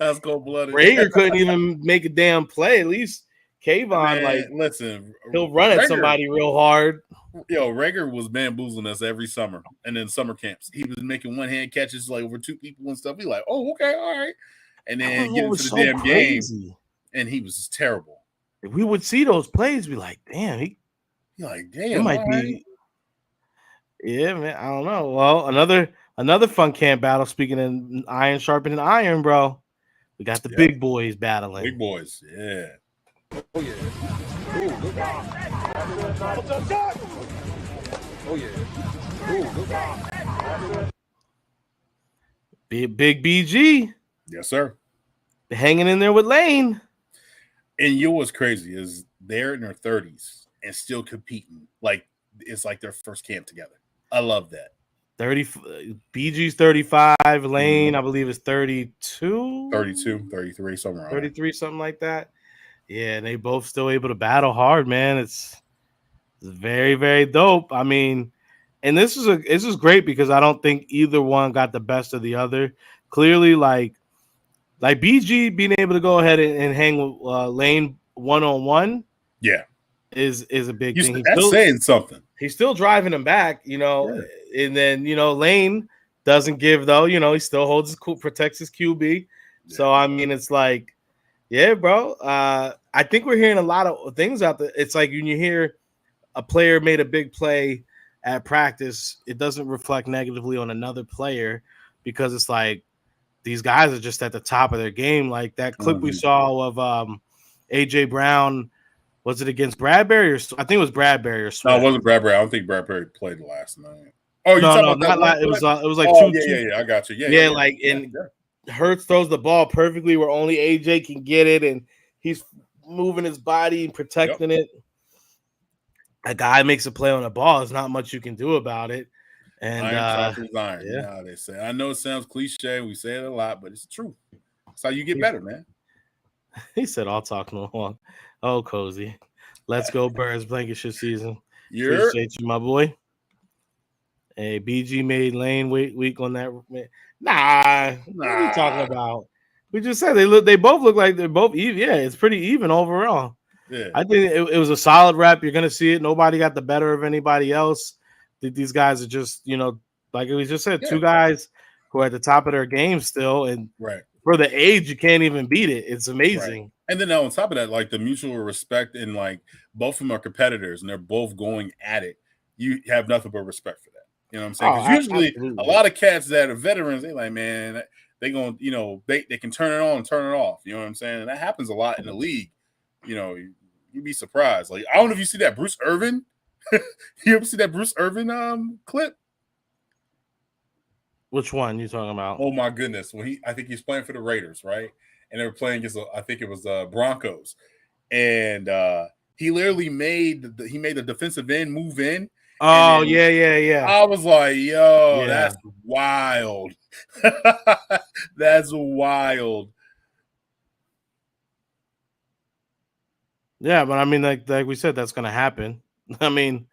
Let's go bloody. Rager couldn't even make a damn play. At least Kayvon, listen, he'll run at somebody real hard. Rager was bamboozling us every summer, and then summer camps, he was making one-hand catches like over two people and stuff. We like, oh, okay, all right, and then get into the damn game, and he was just terrible. If we would see those plays, be like, damn, he might be. Yeah, man, I don't know. Well, another fun camp battle. Speaking of iron sharpening iron, bro, we got the big boys battling. Big boys, yeah. Oh yeah. Oh yeah. Big BG Yes, sir. hanging in there with Lane. And you know what's crazy is they're in their 30s and still competing. Like it's like their first camp together. I love that. 30 BG's 35, Lane, I believe is 32. 32, 33, somewhere around 33, something like that. Yeah, and they both still able to battle hard, man. It's very, very dope. I mean, and this is great because I don't think either one got the best of the other. Clearly, like BG being able to go ahead and hang with Lane 1-on-1, yeah, is a big thing. That's saying something. He's still driving him back, you know, and then Lane doesn't give though. He still holds his protects his QB. Yeah. So I mean, it's like, yeah, bro. I think we're hearing a lot of things out there. It's like when you hear a player made a big play at practice, it doesn't reflect negatively on another player because it's like these guys are just at the top of their game. Like that clip we saw of AJ Brown. Was it against Bradbury or I think it was Bradbury or Swift? No, it wasn't Bradbury. I don't think Bradbury played last night. Oh, you no, not like it was like I got you. Yeah, like Hurts throws the ball perfectly where only AJ can get it, and he's moving his body and protecting it. A guy makes a play on the ball. There's not much you can do about it. And iron, yeah, they say. I know it sounds cliche. We say it a lot, but it's true. That's how you get better, man. He said, "I'll talk no long." Oh, Cozy. Let's go, Birds. Blankenship season. Appreciate you, my boy. Hey, BG made Lane weak on that. Nah. What are you talking about? We just said they both look like they're both even. Yeah, it's pretty even overall. Yeah. I think it was a solid rep. You're gonna see it. Nobody got the better of anybody else. These guys are just, like we just said, two guys who are at the top of their game still, and for the age, you can't even beat it. It's amazing. Right. And then on top of that, like the mutual respect and like both of them are competitors and they're both going at it. You have nothing but respect for that. You know what I'm saying? Because usually a lot of cats that are veterans, they like, man, they going, they can turn it on and turn it off. You know what I'm saying? And that happens a lot in the league. You'd be surprised. Like, I don't know if you see that Bruce Irvin. You ever see that Bruce Irvin clip? Which one you talking about? Oh my goodness! I think he's playing for the Raiders, right? And they were playing against, I think it was Broncos, and he literally made the defensive end move in. Oh yeah. I was like, yo, that's wild. That's wild. Yeah, but I mean, like we said, that's gonna happen. I mean,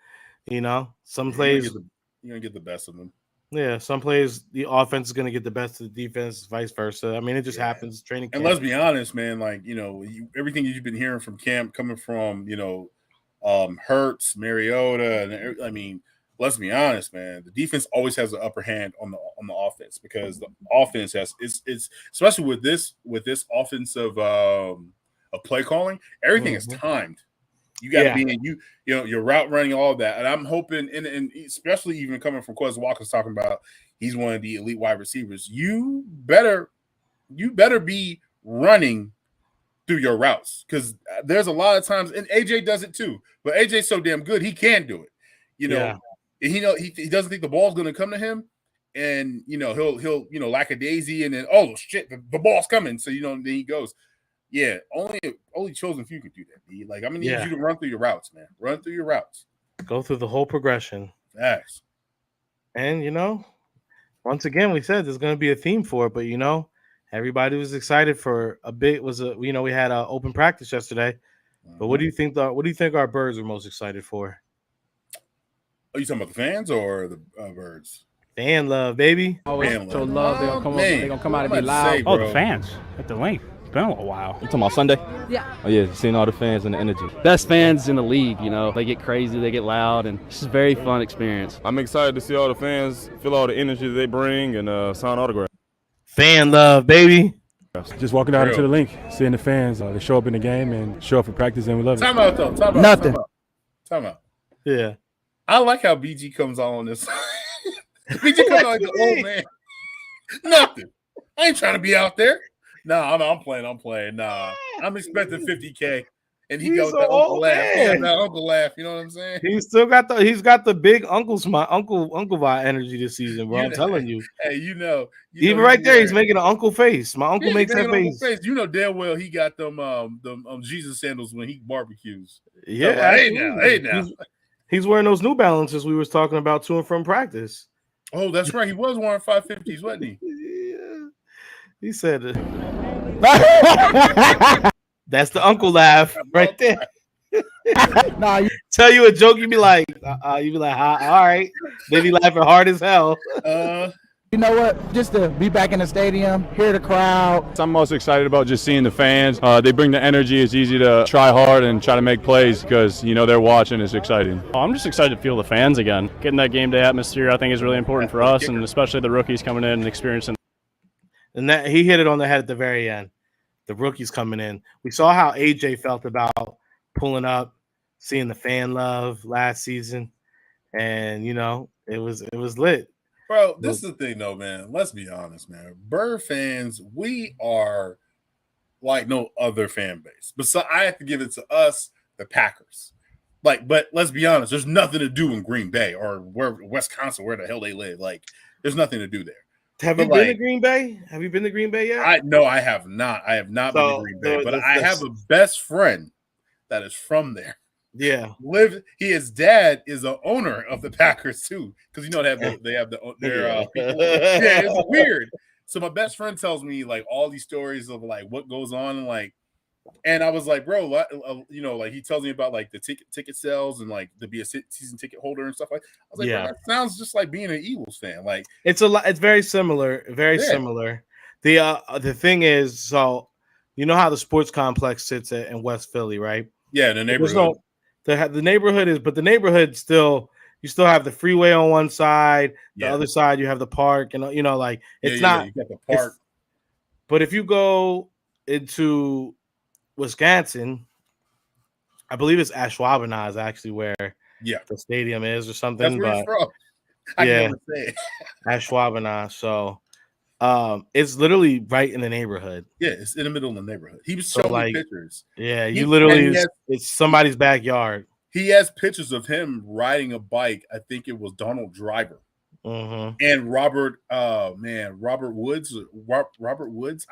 some plays you're gonna get the best of them. Yeah, some plays the offense is gonna get the best of the defense, vice versa. I mean, it just happens. Training camp. And let's be honest, man. Like everything you've been hearing from camp, coming from Hurts, Mariota, and I mean, let's be honest, man. The defense always has the upper hand on the offense because the offense has it's especially with this offensive play calling, everything is timed. You got to be in your route running, all of that. And I'm hoping, and especially even coming from Quez Walker's talking about he's one of the elite wide receivers. You better be running through your routes because there's a lot of times, and AJ does it too. But AJ's so damn good, he can do it. He doesn't think the ball's going to come to him, and he'll lackadaisy, and then oh shit, the ball's coming. So then he goes. Yeah, only chosen few can do that. B. Like, I'm gonna need you to run through your routes, man. Run through your routes. Go through the whole progression. Facts. And once again, we said there's gonna be a theme for it, but everybody was excited for a bit. We had an open practice yesterday. But what do you think? What do you think our Birds are most excited for? Are you talking about the fans or the Birds? Fan love, baby. Fan love. They're gonna come out and be loud. The fans at the link. Been a while. You talking about Sunday? Yeah. Oh yeah, seeing all the fans and the energy. Best fans in the league, they get crazy, they get loud, and it's just a very fun experience. I'm excited to see all the fans, feel all the energy they bring, and sign autographs. Fan love, baby. Just walking out into the link, seeing the fans, they show up in the game and show up for practice, and we love it. Time out, though. Nothing. Time out. Yeah. I like how BG comes on this. BG comes on like the old man. Nothing. I ain't trying to be out there. No, I'm playing. Nah, I'm expecting 50K. And he He's got an that uncle old laugh. He got man. that uncle laugh. You know what I'm saying? He's got the big uncle vibe energy this season, bro. I'm telling you. Hey, Even right there, he's making an uncle face. My uncle he's makes that making face. You know damn well he got them Jesus sandals when he barbecues. Yeah, so, like, hey now. He's wearing those New Balances we was talking about to and from practice. Oh, that's right. He was wearing 550s, wasn't he? Yeah. He said that's the uncle laugh right there. Tell you a joke, you'd be like, all right. They be laughing hard as hell. You know what? Just to be back in the stadium, hear the crowd. I'm most excited about just seeing the fans. They bring the energy. It's easy to try hard and try to make plays because, they're watching. It's exciting. I'm just excited to feel the fans again. Getting that game day atmosphere, I think, is really important for us, and especially the rookies coming in and experiencing. And that he hit it on the head at the very end. The rookies coming in. We saw how AJ felt about pulling up, seeing the fan love last season, and it was lit. Bro, this is the thing though, man. Let's be honest, man. Bird fans, we are like no other fan base. But so I have to give it to us, the Packers. But let's be honest, there's nothing to do in Green Bay or Wisconsin, where the hell they live. Like, there's nothing to do there. Have you been to Green Bay? Have you been to Green Bay yet? No, I have not. I have not been to Green Bay, but I have a best friend that is from there. Yeah, his dad is the owner of the Packers too, because they have their people. Yeah, it's weird. So my best friend tells me like all these stories of like what goes on, and I was like, bro, like he tells me about like the ticket sales and like to be a season ticket holder and stuff like. I was like, bro, that sounds just like being an Eagles fan. Like it's very similar, similar. The thing is, so how the sports complex sits in West Philly, right? Yeah, the neighborhood. The neighborhood but the neighborhood still, you still have the freeway on one side, the other side you have the park, and like it's not. You got the park. But if you go into Wisconsin, I believe it's Ashwaubenon is actually where the stadium is or something. That's where he's from. I can never say it. Ashwaubenon. So it's literally right in the neighborhood. Yeah, it's in the middle of the neighborhood. He was showing me pictures. Yeah, it's somebody's backyard. He has pictures of him riding a bike. I think it was Donald Driver. And Robert Woods. Robert Woods.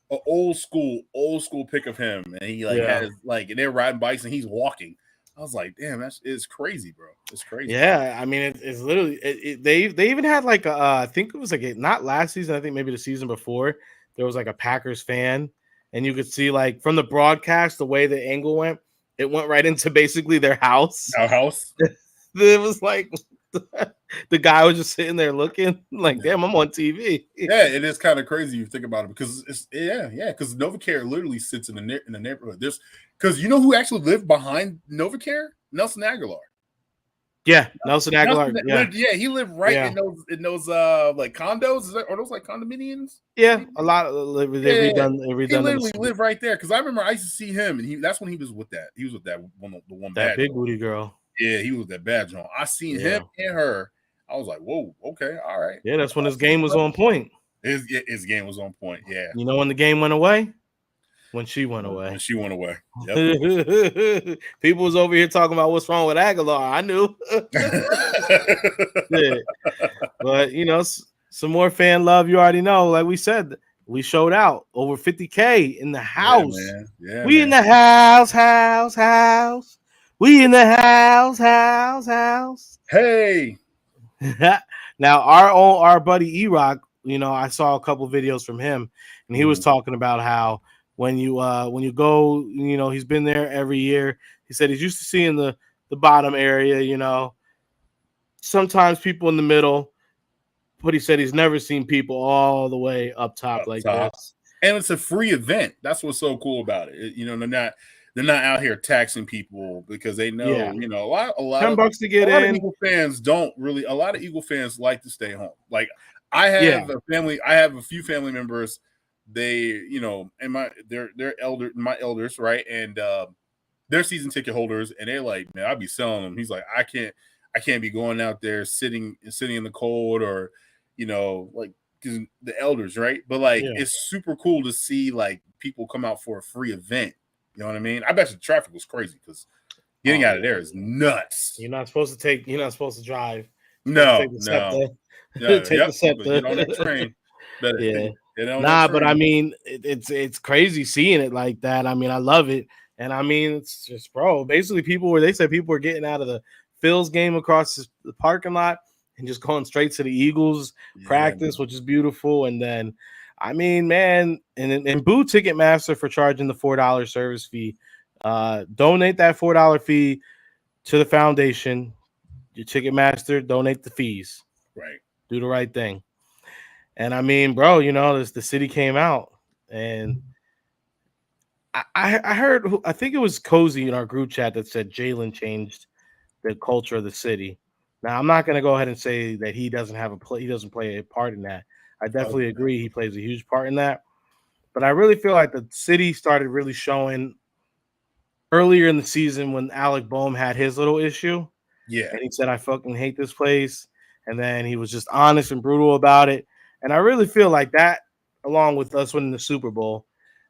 An old school pic of him, and he has and they're riding bikes and he's walking. I was like, damn, it's crazy, bro. It's crazy. Yeah, I mean, it's literally they even had like I think it was like not last season. I think maybe the season before there was like a Packers fan, and you could see like from the broadcast the way the angle went, it went right into basically their house. Our house. It was like the guy was just sitting there looking like, damn, I'm on TV. Yeah, it is kind of crazy if you think about it because because NovaCare literally sits in the neighborhood. There's because you know who actually lived behind NovaCare? Nelson Aguilar. Yeah, Nelson Aguilar. He lived right in those like condos. Are those like condominiums? Yeah, a lot of they redone. He literally lived right there because I remember I used to see him, and that's when he was with that. He was with that one that big booty girl. Yeah, he was that bad John. I seen him and her. I was like, whoa, okay, all right. Yeah, that's when his game was on point. His game was on point. Yeah. You know when the game went away? When she went away. When she went away. Yep. People was over here talking about what's wrong with Aguilar. I knew. Yeah. But some more fan love. You already know. Like we said, we showed out over 50K in the house. Yeah, we in the house. We in the house. Hey. Now our buddy E-Rock, I saw a couple videos from him, and he was talking about how when you go, he's been there every year. He said he's used to seeing the bottom area, sometimes people in the middle, but he said he's never seen people all the way up top this. And it's a free event. That's what's so cool about it. They're not out here taxing people because they know, a lot $10 to get in. Eagle fans don't really. A lot of Eagle fans like to stay home. Like I have a family. I have a few family members. They, and my elders, right, and they're season ticket holders, and they're like, man, I'll be selling them. He's like, I can't be going out there sitting in the cold or, like because the elders, right? But like, it's super cool to see like people come out for a free event. You know what I mean? I bet you the traffic was crazy because getting out of there is nuts. You're not supposed to drive. No. Take the SEPTA. Get on that train. Yeah. That but I train. mean, it's crazy seeing it like that. I mean, I love it. And I mean, it's just, bro, basically people were getting out of the Phil's game across the parking lot and just going straight to the Eagles practice, which is beautiful. And then, I mean, man, and boo Ticketmaster for charging the $4 service fee. Donate that $4 fee to the foundation. Your Ticketmaster, donate the fees. Right. Do the right thing. And I mean, bro, the city came out, and I heard, I think it was Cozy in our group chat that said Jalen changed the culture of the city. Now, I'm not going to go ahead and say that he doesn't play a part in that. I definitely agree he plays a huge part in that. But I really feel like the city started really showing earlier in the season when Alec Boehm had his little issue. Yeah. And he said, I fucking hate this place. And then he was just honest and brutal about it. And I really feel like that, along with us winning the Super Bowl,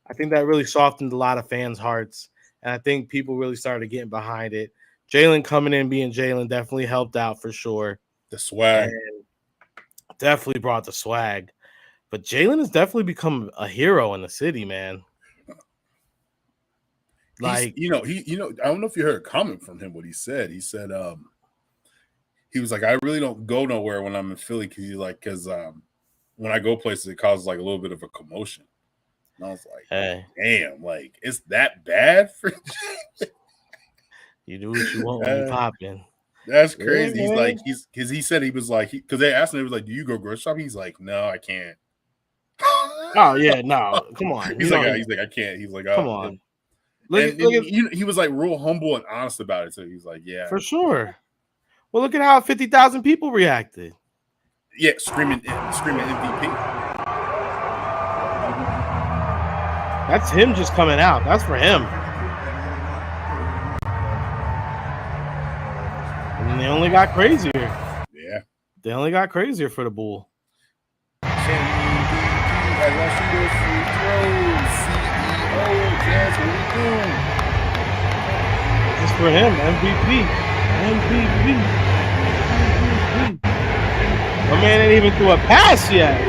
I think that really softened a lot of fans' hearts. And I think people really started getting behind it. Jalen coming in, being Jalen, definitely helped out for sure. The swag. And definitely brought the swag. But Jalen has definitely become a hero in the city, man. Like, I don't know if you heard a comment from him, what he said. He said, he was like, I really don't go nowhere when I'm in Philly because when I go places, it causes like a little bit of a commotion. And I was like, hey, damn, like, it's that bad for you do what you want when you pop in. That's crazy. Yeah, he's like, because he said he was like, because they asked him, he was like, do you go grocery shopping? He's like, no, I can't. Oh yeah, no, come on. He's like, I can't. He's like, oh, come on. He was like real humble and honest about it. So he's like, yeah, for sure. Well, look at how 50,000 people reacted. Yeah, screaming MVP. That's him just coming out. That's for him. And they only got crazier. Yeah. They only got crazier for the Bull. This is for him. MVP. My man ain't even threw a pass yet.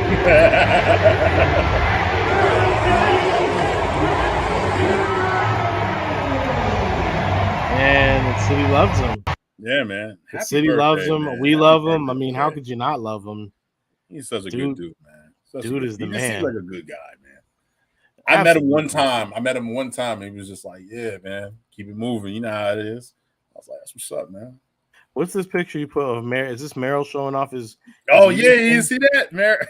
And the city loves him. Yeah, man. The city loves him. Man. We love him. I mean, how could you not love him? He's such a good dude, man. Dude is the man. He seems like a good guy, man. I met him one time. And he was just like, yeah, man, keep it moving. You know how it is. I was like, that's what's up, man. What's this picture you put of Merrill? Is this Merrill showing off his? Oh yeah, you see that, Merrill?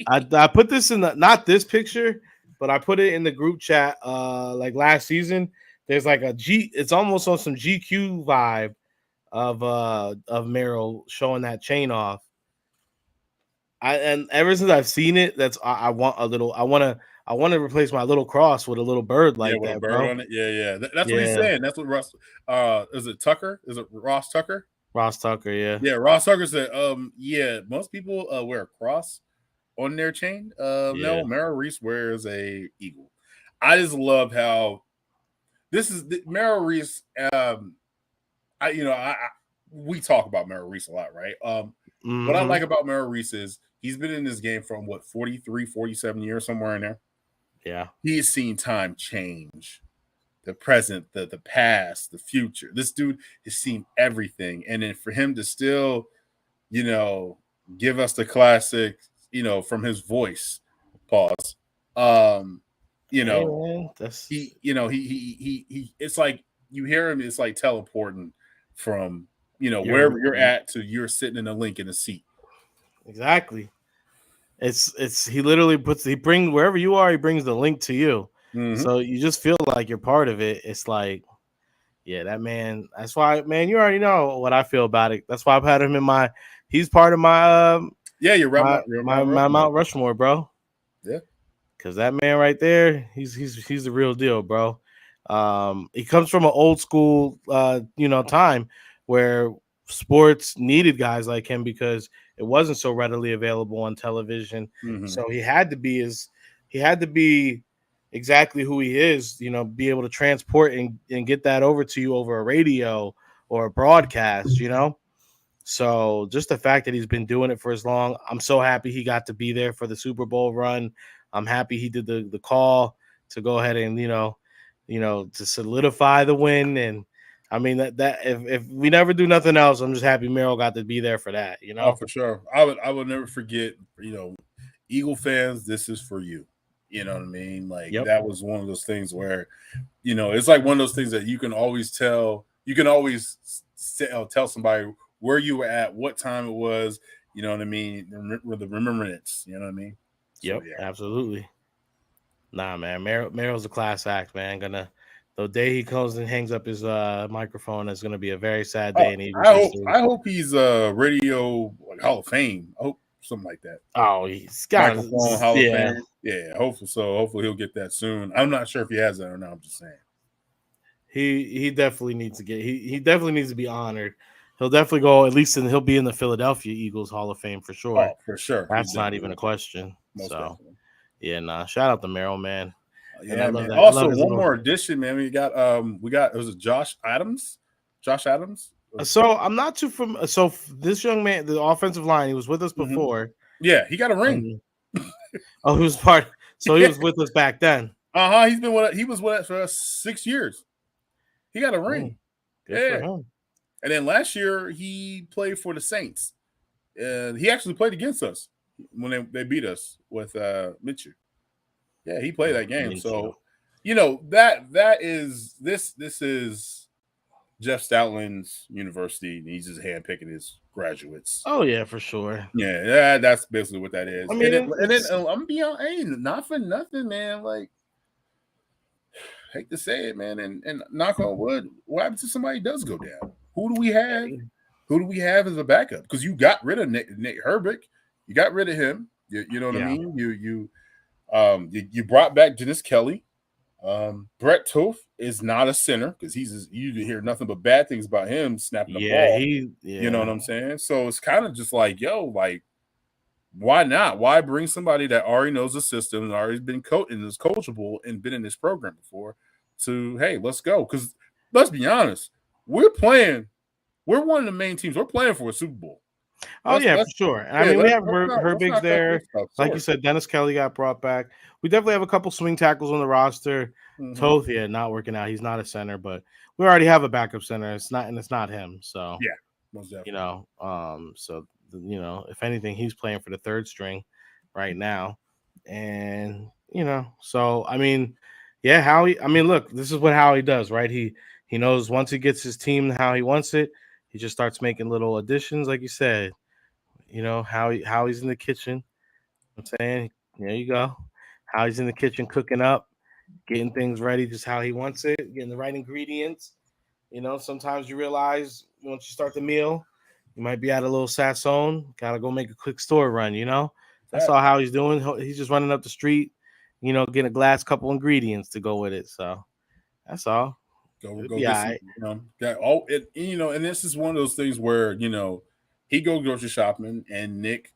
I put this in not this picture, but I put it in the group chat. Like last season, there's like it's almost on some GQ vibe of Merrill showing that chain off. And ever since I've seen it, I want to replace my little cross with a little bird like with that, a bird bro. on it. Yeah. That's what he's saying. That's what Russ. Is it Tucker? Is it Ross Tucker? Ross Tucker, yeah. Yeah, Ross Tucker said, yeah, most people wear a cross on their chain. No, Merrill Reese wears a eagle. I just love how this is Merrill Reese. We talk about Merrill Reese a lot, right? What I like about Merrill Reese is he's been in this game from 43, 47 years, somewhere in there. Yeah. He's seen time change. The present, the past, the future. This dude has seen everything. And then for him to still, give us the classic, from his voice, pause. He it's like you hear him, it's like teleporting from, wherever you're at to you're sitting in a link in a seat. Exactly. It's he literally wherever you are, he brings the link to you. Mm-hmm. So you just feel like you're part of it. It's like, yeah, that man. That's why, man, you already know what I feel about it. That's why I've had him he's part of my you're right. My Mount Rushmore, bro. Yeah. Cause that man right there, he's the real deal, bro. He comes from an old school time where sports needed guys like him because it wasn't so readily available on television. Mm-hmm. So he had to be exactly who he is, be able to transport and get that over to you over a radio or a broadcast, So just the fact that he's been doing it for as long, I'm so happy he got to be there for the Super Bowl run. I'm happy he did the call to go ahead and to solidify the win. And I mean that if we never do nothing else, I'm just happy Merrill got to be there for that. Oh, for sure. I would never forget. Eagle fans, this is for you. You know what I mean? Like that was one of those things where, it's like one of those things that you can always tell. You can always tell somebody where you were at, what time it was. You know what I mean? The remembrance. You know what I mean? Yep, so, absolutely. Nah, man, Merrill's a class act, man. The day he comes and hangs up his microphone is gonna be a very sad day in Eagles history. I hope he's radio Hall of Fame. I hope something like that. Oh, he's got microphone Hall of Fame. Yeah, hopefully so. Hopefully he'll get that soon. I'm not sure if he has that or not. I'm just saying. He definitely needs to get he definitely needs to be honored. He'll definitely go, at least he'll be in the Philadelphia Eagles Hall of Fame for sure. Oh, for sure. That's not even a question. Definitely. Shout out to Merrill, man. Yeah, man. Also, one more addition, man. We got was it Josh Adams? Josh Adams? So I'm not too familiar. So this young man, the offensive line, he was with us before. Yeah, he got a ring. He was part. So he was with us back then. He was with us for 6 years. He got a ring. Good for him. And then last year he played for the Saints. He actually played against us when they beat us with Mitchell. Yeah, he played that game. So, that is this is Jeff Stoutland's university, and he's just handpicking his graduates. Oh yeah, for sure. Yeah, that's basically what that is. I mean, and then I'm beyond. Hey, not for nothing, man. Like, hate to say it, man, and knock on wood. What happens if somebody does go down? Who do we have? Who do we have as a backup? Because you got rid of Nate Herbig, you got rid of him. You know what I mean? You brought back Dennis Kelly. Brett Toth is not a center because you hear nothing but bad things about him snapping the ball. You know what I'm saying? So it's kind of just like, why not? Why bring somebody that already knows the system and already been and is coachable and been in this program before to, hey, let's go. Because let's be honest, we're one of the main teams. We're playing for a Super Bowl. For sure. And I mean, we have Herbig's there. Like you said, Dennis Kelly got brought back. We definitely have a couple swing tackles on the roster. Toth, not working out. He's not a center, but we already have a backup center. It's not him. So most definitely. If anything, he's playing for the third string right now. And so I mean, Howie. I mean, look, this is what Howie does, right? He knows once he gets his team how he wants it. He just starts making little additions, like you said. How he's in the kitchen. I'm saying, there you go. How he's in the kitchen cooking up, getting things ready just how he wants it, getting the right ingredients. Sometimes you realize once you start the meal, you might be at a little sazon. Gotta go make a quick store run. That's all how he's doing. He's just running up the street, getting a glass couple ingredients to go with it. So that's all. Go get some, and this is one of those things where he goes grocery shopping and Nick,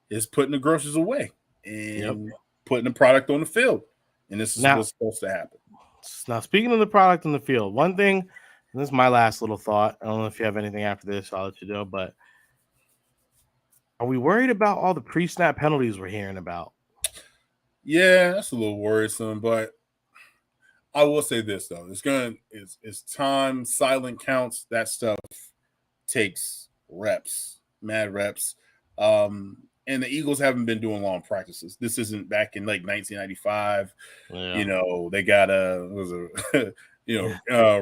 is putting the groceries away and putting the product on the field, and this is what's supposed to happen. Now, speaking of the product on the field, one thing, and this is my last little thought. I don't know if you have anything after this. I'll let you know, but are we worried about all the pre-snap penalties we're hearing about? Yeah, that's a little worrisome, but I will say this though: it's time, silent counts. That stuff takes reps, mad reps. And the Eagles haven't been doing long practices. This isn't back in like 1995. Yeah. They got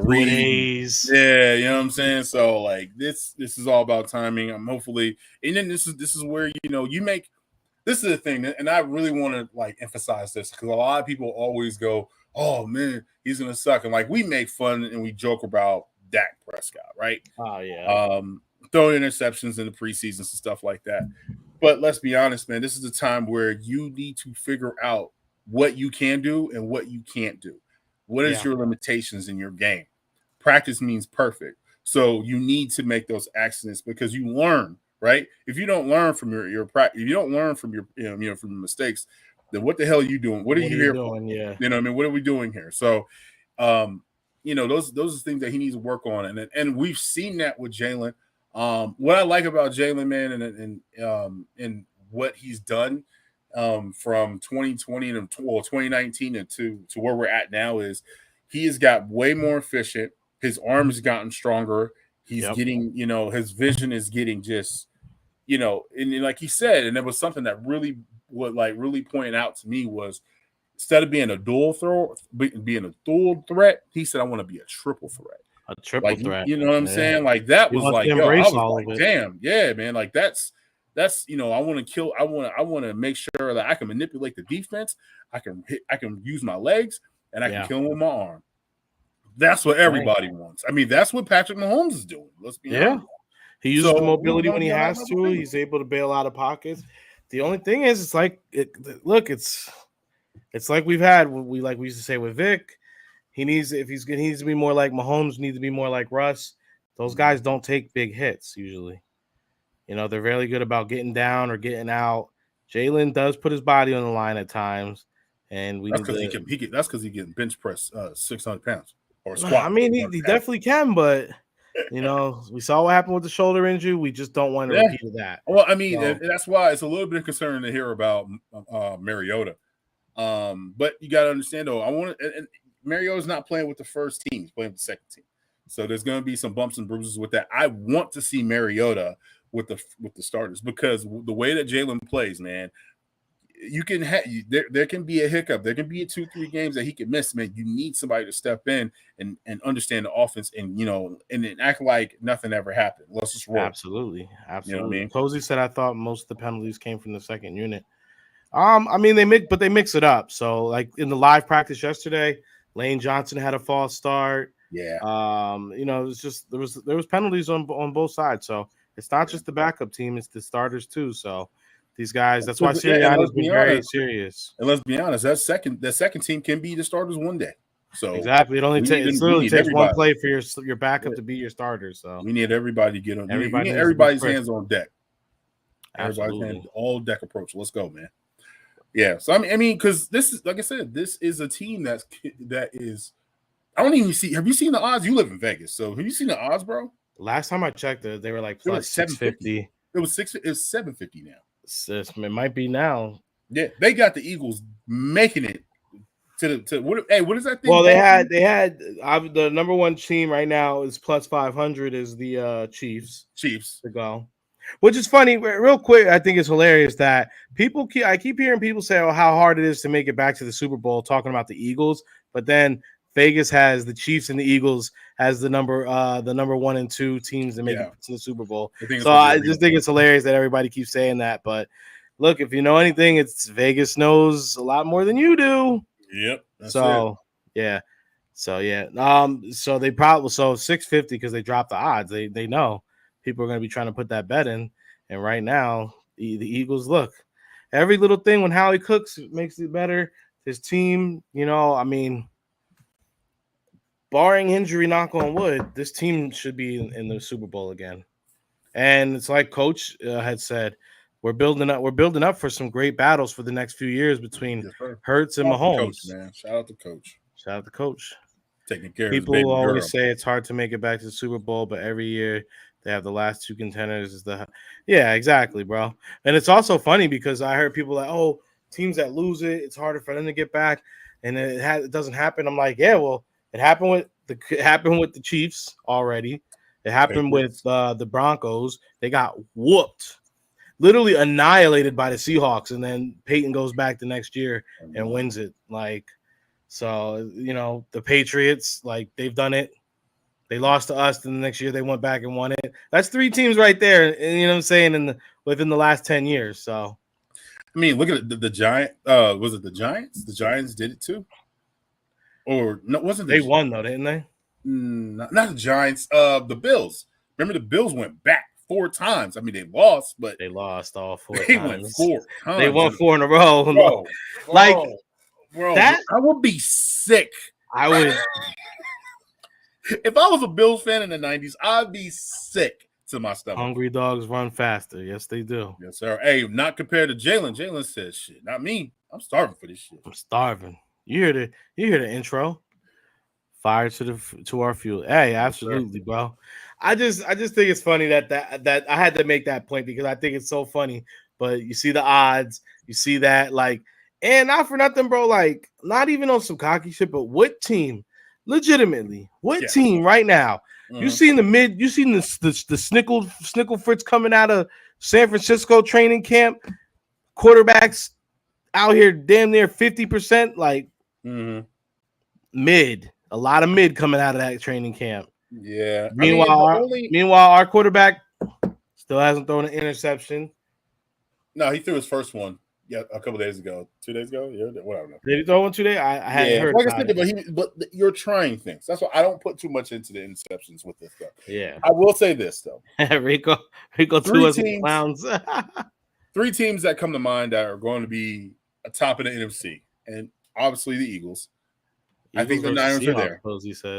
Reed. Yeah, you know what I'm saying. So like this is all about timing. I'm hopefully, and then this is where you make. This is the thing, and I really want to like emphasize this because a lot of people always go, oh man, he's gonna suck. And like we make fun and we joke about Dak Prescott, right? Oh yeah. Throwing interceptions in the preseason and stuff like that. But let's be honest, man, this is the time where you need to figure out what you can do and what you can't do. What is your limitations in your game? Practice means perfect. So you need to make those accidents because you learn, right? If you don't learn from your practice, if you don't learn from your from your mistakes, then what the hell are you doing? What are you here doing? for? Yeah. You know what I mean? What are we doing here? So, those are things that he needs to work on. And we've seen that with Jalen. What I like about Jalen, man, and what he's done from 2020 to 2019 and to where we're at now is he has got way more efficient. His arm has gotten stronger. He's getting, his vision is getting just, and like he said, and it was something that really pointed out to me was instead of being a dual threat, he said, I want to be a triple threat. A triple threat. You know what I'm saying? Like that was like, I was like, damn, yeah, man. Like that's I want to make sure that I can manipulate the defense. I can use my legs and I can kill him with my arm. That's what everybody wants. I mean, that's what Patrick Mahomes is doing. Let's be honest. He uses the mobility when he has to. He's able to bail out of pockets. The only thing is, it's like it's like we used to say with Vic. He needs to be more like Mahomes, needs to be more like Russ. Those guys don't take big hits usually. They're really good about getting down or getting out. Jalen does put his body on the line at times, and that's because he can bench press 600 pounds or squat. I mean, he definitely can, but we saw what happened with the shoulder injury. We just don't want to repeat that. Well, I mean, that's why it's a little bit concerning to hear about Mariota. But you got to understand, though, and Mariota's not playing with the first team; he's playing with the second team. So there's going to be some bumps and bruises with that. I want to see Mariota with the starters because the way that Jalen plays, man, you can there can be a hiccup. There can be 2-3 games that he can miss, man. You need somebody to step in and understand the offense and and act like nothing ever happened. Let's just roll. Absolutely. You know what I mean? Posey said I thought most of the penalties came from the second unit. I mean they mix it up. So like in the live practice yesterday, Lane Johnson had a false start. Yeah. It's just there was penalties on both sides. So it's not just the backup team; it's the starters too. So these guys, that's why Sirianni's been very serious. And let's be honest, that second team can be the starters one day. So exactly, it literally takes one play for your backup to be your starter. So we need everybody to get on. Everybody's hands on deck. Everybody's hands, all deck approach. Let's go, man. Yeah. So I mean, because this is, like I said, this is a team that is. I don't even see. Have you seen the odds? You live in Vegas, so have you seen the odds, bro? Last time I checked it, they were like plus 650. It was 750 now. It might be now. Yeah, they got the Eagles making it to what? Hey, what is that thing? Well, they had the number one team right now is plus 500 is the Chiefs to go, which is funny. Real quick, I think it's hilarious that I keep hearing people say, "Oh, how hard it is to make it back to the Super Bowl," talking about the Eagles, but then Vegas has the Chiefs and the Eagles as the number 1 and 2 teams that make it to the Super Bowl. So I just think it's hilarious that everybody keeps saying that. But look, if you know anything, it's Vegas knows a lot more than you do. Yep. So they probably 650 because they dropped the odds. They know people are going to be trying to put that bet in, and right now the Eagles look every little thing when Howie cooks makes it better. His team, I mean. Barring injury, knock on wood, this team should be in the Super Bowl again. And it's like Coach had said, we're building up for some great battles for the next few years between Hurts and Mahomes. Shout out to Coach. Taking care of people always say it's hard to make it back to the Super Bowl, but every year they have the last 2 contenders. Exactly, bro. And it's also funny because I heard people like, oh, teams that lose it, it's harder for them to get back, and it doesn't happen. I'm like, yeah, well. It happened with the Chiefs already. It happened with the Broncos. They got whooped, literally annihilated by the Seahawks, and then Peyton goes back the next year and wins it. The Patriots, they've done it. They lost to us, and the next year they went back and won it. That's 3 teams right there. And you know what I'm saying? Within the last 10 years. So, I mean, look at the Giants. Was it the Giants? The Giants did it too. Or no, wasn't they won though, didn't they? Not the Giants. The Bills. Remember, the Bills went back 4 times. I mean, they lost, but they lost all 4 times. They went 4 times. They won 4 in a row. Bro, that I would be sick. I would. If I was a Bills fan in the 90s, I'd be sick to my stomach. Hungry dogs run faster. Yes, they do. Yes, sir. Hey, not compared to Jalen. Jalen said, "Shit, not me. I'm starving for this shit. I'm starving." You hear the intro. Fire to our fuel. Hey, absolutely, bro. I just think it's funny that I had to make that point because I think it's so funny. But you see the odds, you see that and not for nothing, bro. Like, not even on some cocky shit, but what team, legitimately, what team right now? You seen the mid? You seen the Snickle Fritz coming out of San Francisco training camp? Quarterbacks out here damn near 50%, like mid. A lot of mid coming out of that training camp. Yeah. Meanwhile, our quarterback still hasn't thrown an interception. No, he threw his first one. Yeah, a couple days ago, 2 days ago. Yeah, whatever. Did he throw one today? I hadn't heard. Like I said, but you're trying things. That's why I don't put too much into the interceptions with this stuff. Yeah, I will say this though. Rico, two us clowns. 3 teams that come to mind that are going to be atop of the NFC, and obviously the Eagles. I think the Niners are there.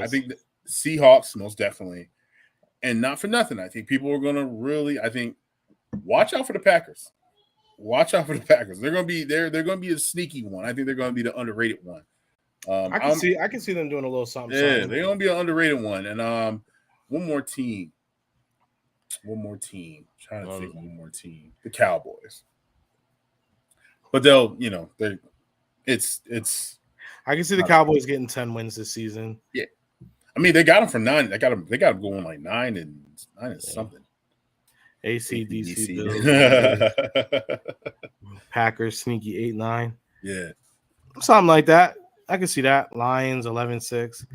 I think the Seahawks, most definitely. And not for nothing, I think people are going to really, watch out for the Packers. Watch out for the Packers. They're going to be they're going to be a sneaky one. I think they're going to be the underrated one. I can see them doing a little something. Yeah, they're going to be an underrated one. And one more team. I'm trying to think one more team. The Cowboys. But they'll, it's I can see the Cowboys getting 10 wins this season. Yeah. I mean, they got them for 9. They got them going like 9 and something. ACDC Bills. Packers sneaky 8-9. Yeah. Something like that. I can see that. Lions 11-6.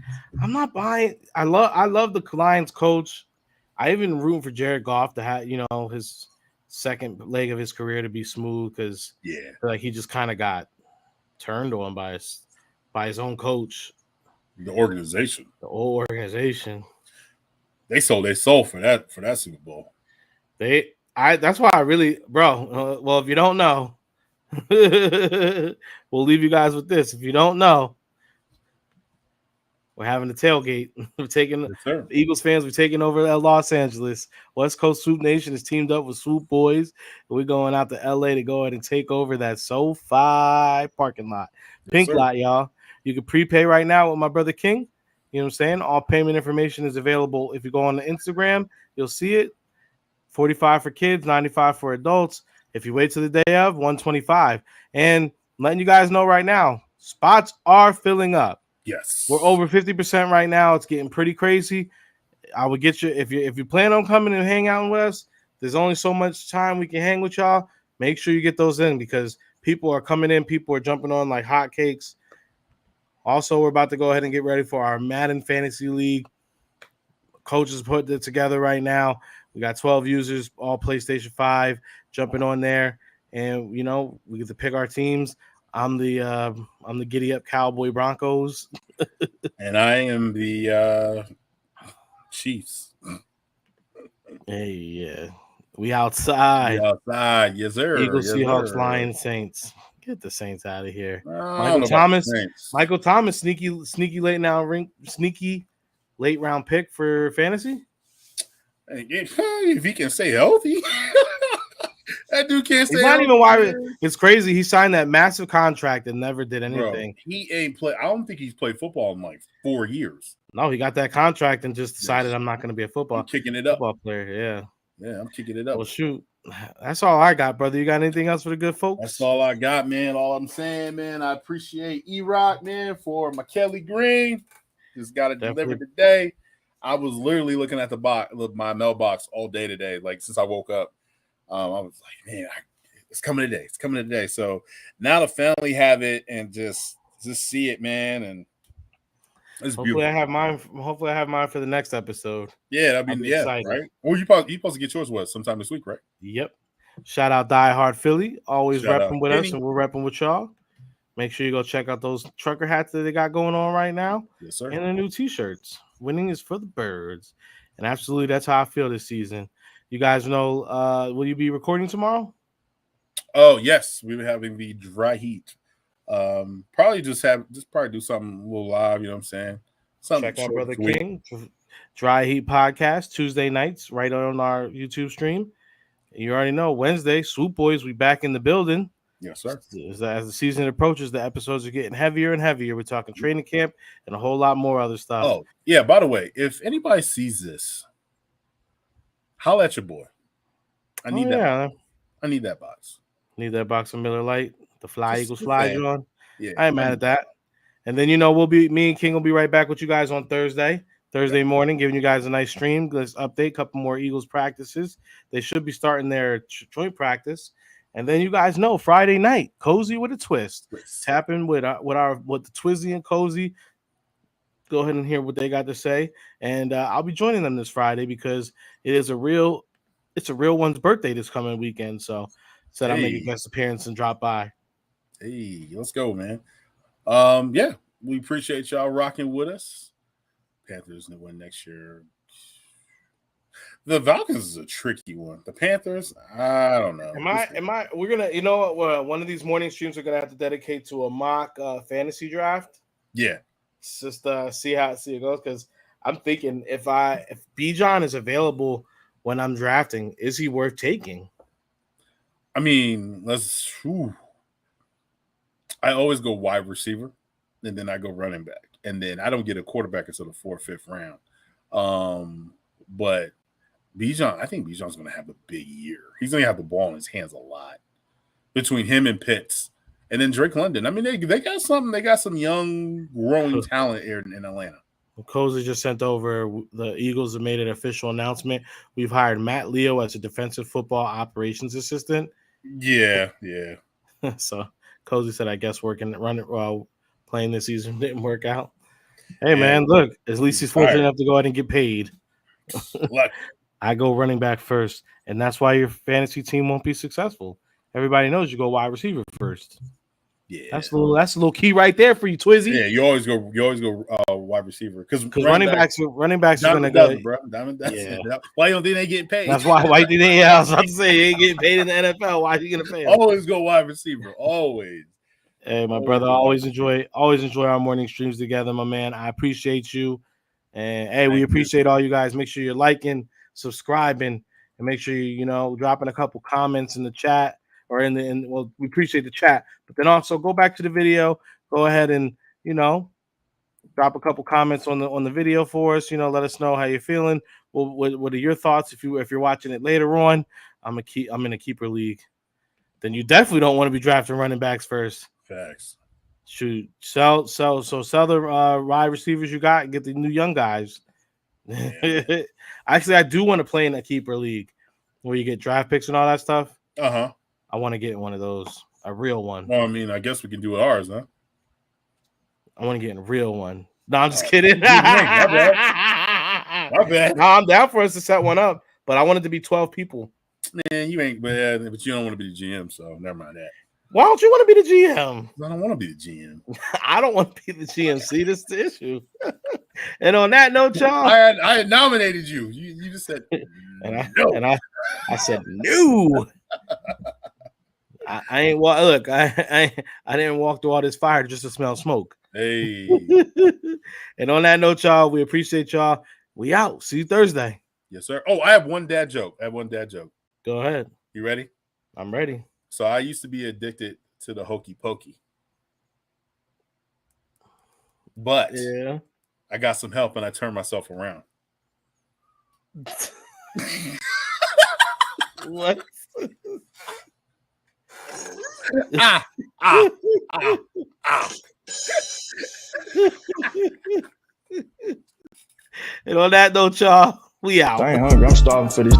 I'm not buying. I love the Lions coach. I even root for Jared Goff to have, his second leg of his career to be smooth because he just kind of got turned on by his own coach. The organization. The whole organization. They sold their soul for that Super Bowl. That's why I really, bro. Well, if you don't know, we'll leave you guys with this. If you don't know, we're having a tailgate. We're taking the Eagles fans. We're taking over Los Angeles. West Coast Swoop Nation is teamed up with Swoop Boys. We're going out to LA to go ahead and take over that SoFi parking lot. Pink lot, y'all. You can prepay right now with my brother King. You know what I'm saying? All payment information is available. If you go on the Instagram, you'll see it. $45 for kids, $95 for adults. If you wait till the day of, $125. And I'm letting you guys know right now, spots are filling up. Yes. We're over 50% right now. It's getting pretty crazy. I would get you if you plan on coming and hang out with us. There's only so much time we can hang with y'all. Make sure you get those in because people are coming in. People are jumping on like hotcakes. Also, we're about to go ahead and get ready for our Madden Fantasy League. Coaches put it together right now. We got 12 users, all PlayStation 5, jumping on there, and we get to pick our teams. I'm the Giddy Up Cowboy Broncos, and I am the Chiefs. Hey, yeah, we outside. Yes, sir. Eagles, Seahawks, Lions, Saints. Get the Saints out of here. Michael Thomas, sneaky late round pick for fantasy. If he can stay healthy, that dude can't stay. He's not even wide. It's crazy. He signed that massive contract and never did anything. Bro, he ain't play. I don't think he's played football in like 4 years. No, he got that contract and just decided I'm not going to be a football player. Yeah, I'm kicking it up. Well, shoot, that's all I got, brother. You got anything else for the good folks? That's all I got, man. All I'm saying, man, I appreciate E-Rock, man, for my Kelly Green. Just got it delivered today. I was literally looking at my mailbox all day today, like since I woke up. I was like, man, it's coming today. It's coming today. So now the family have it and just see it, man. And it's hopefully beautiful. I have mine for the next episode. Yeah, that'd be exciting. Right? Well, you supposed to get yours sometime this week, right? Yep. Shout out Die Hard Philly, always repping with us, and we're repping with y'all. Make sure you go check out those trucker hats that they got going on right now. Yes, sir. And the new t-shirts. Winning is for the birds. And absolutely, that's how I feel this season. You guys know, will you be recording tomorrow? Oh, yes. We'll be having the dry heat. Probably do something a little live, you know what I'm saying? Something check out Brother King. Dry Heat Podcast, Tuesday nights, right on our YouTube stream. You already know, Wednesday, Swoop Boys, we back in the building. Yes, sir. As the season approaches, the episodes are getting heavier and heavier. We're talking training camp and a whole lot more other stuff. Oh, yeah, by the way, if anybody sees this, holla at your boy. I need that. I need that box. Need that box of Miller Lite, the Fly Eagles Fly John. Yeah, I ain't mad at that. And then me and King will be right back with you guys on Thursday morning, giving you guys a nice stream. Let's update, couple more Eagles practices. They should be starting their joint practice. And then you guys know Friday night, Cozy with a Twist. Tapping with the Twizzy and Cozy. Go ahead and hear what they got to say. And I'll be joining them this Friday because it's a real one's birthday this coming weekend. So I'll make a guest appearance and drop by. Hey, let's go, man. Yeah, we appreciate y'all rocking with us. Panthers gonna win next year. The Falcons is a tricky one. The Panthers, I don't know. We're gonna, one of these morning streams we're gonna have to dedicate to a mock fantasy draft. Yeah. It's just see how it goes, because I'm thinking if B-John is available when I'm drafting, is he worth taking? I mean, I always go wide receiver, and then I go running back, and then I don't get a quarterback until the 4th, 5th round. But I think Bijan's going to have a big year. He's going to have the ball in his hands a lot between him and Pitts, and then Drake London. I mean, they got something. They got some young, growing talent here in Atlanta. Cozy just sent over. The Eagles have made an official announcement. We've hired Matt Leo as a defensive football operations assistant. Yeah. So Cozy said, I guess playing this season didn't work out. Hey, man, look, at least he's fortunate enough to go ahead and get paid. I go running back first, and that's why your fantasy team won't be successful. Everybody knows you go wide receiver first. Yeah, that's a little key right there for you, Twizzy. Yeah, you always go wide receiver because running backs are going to go. Bro. Why don't they get paid? That's why. Why do they? I was about to say they ain't getting paid in the NFL. Why are you going to pay them? Always go wide receiver. Always. Hey, my brother, I always enjoy our morning streams together, my man. I appreciate you, and hey, we appreciate all you guys. Make sure you're liking, subscribing, and make sure you dropping a couple comments in the chat. Or we appreciate the chat, but then also go back to the video. Go ahead and drop a couple comments on the video for us. Let us know how you're feeling. What are your thoughts if you're watching it later on? I'm in a keeper league. Then you definitely don't want to be drafting running backs first. Facts. Shoot, sell the wide receivers you got and get the new young guys. Yeah. Actually, I do want to play in a keeper league where you get draft picks and all that stuff. I want to get one of those, a real one. Well, I mean, I guess we can do ours, huh? I want to get in a real one. No, I'm just kidding. My bad. No, I'm down for us to set one up, but I want it to be 12 people. Man, you ain't bad, but you don't want to be the GM, so never mind that. Why don't you want to be the GM? I don't want to be the GM. I don't want to be the GM. See, this is the issue. And on that note, y'all, I had nominated you. You just said no. And I said no. I ain't look. I didn't walk through all this fire just to smell smoke. Hey. And on that note, y'all, we appreciate y'all. We out. See you Thursday. Yes, sir. Oh, I have one dad joke. Go ahead. You ready? I'm ready. So I used to be addicted to the hokey pokey, but I got some help and I turned myself around. What? And on that note, y'all, we out. I ain't hungry. I'm starving for this.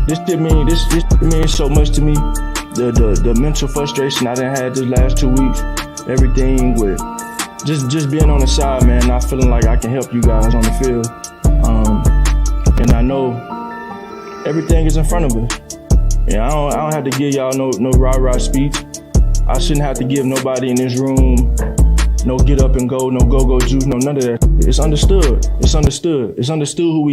This means so much to me. The mental frustration I done had this last 2 weeks. Everything with just being on the side, man. Not feeling like I can help you guys on the field. And I know everything is in front of us. And I don't have to give y'all no rah-rah speech. I shouldn't have to give nobody in this room no get up and go, no go-go juice, no none of that. It's understood. It's understood who we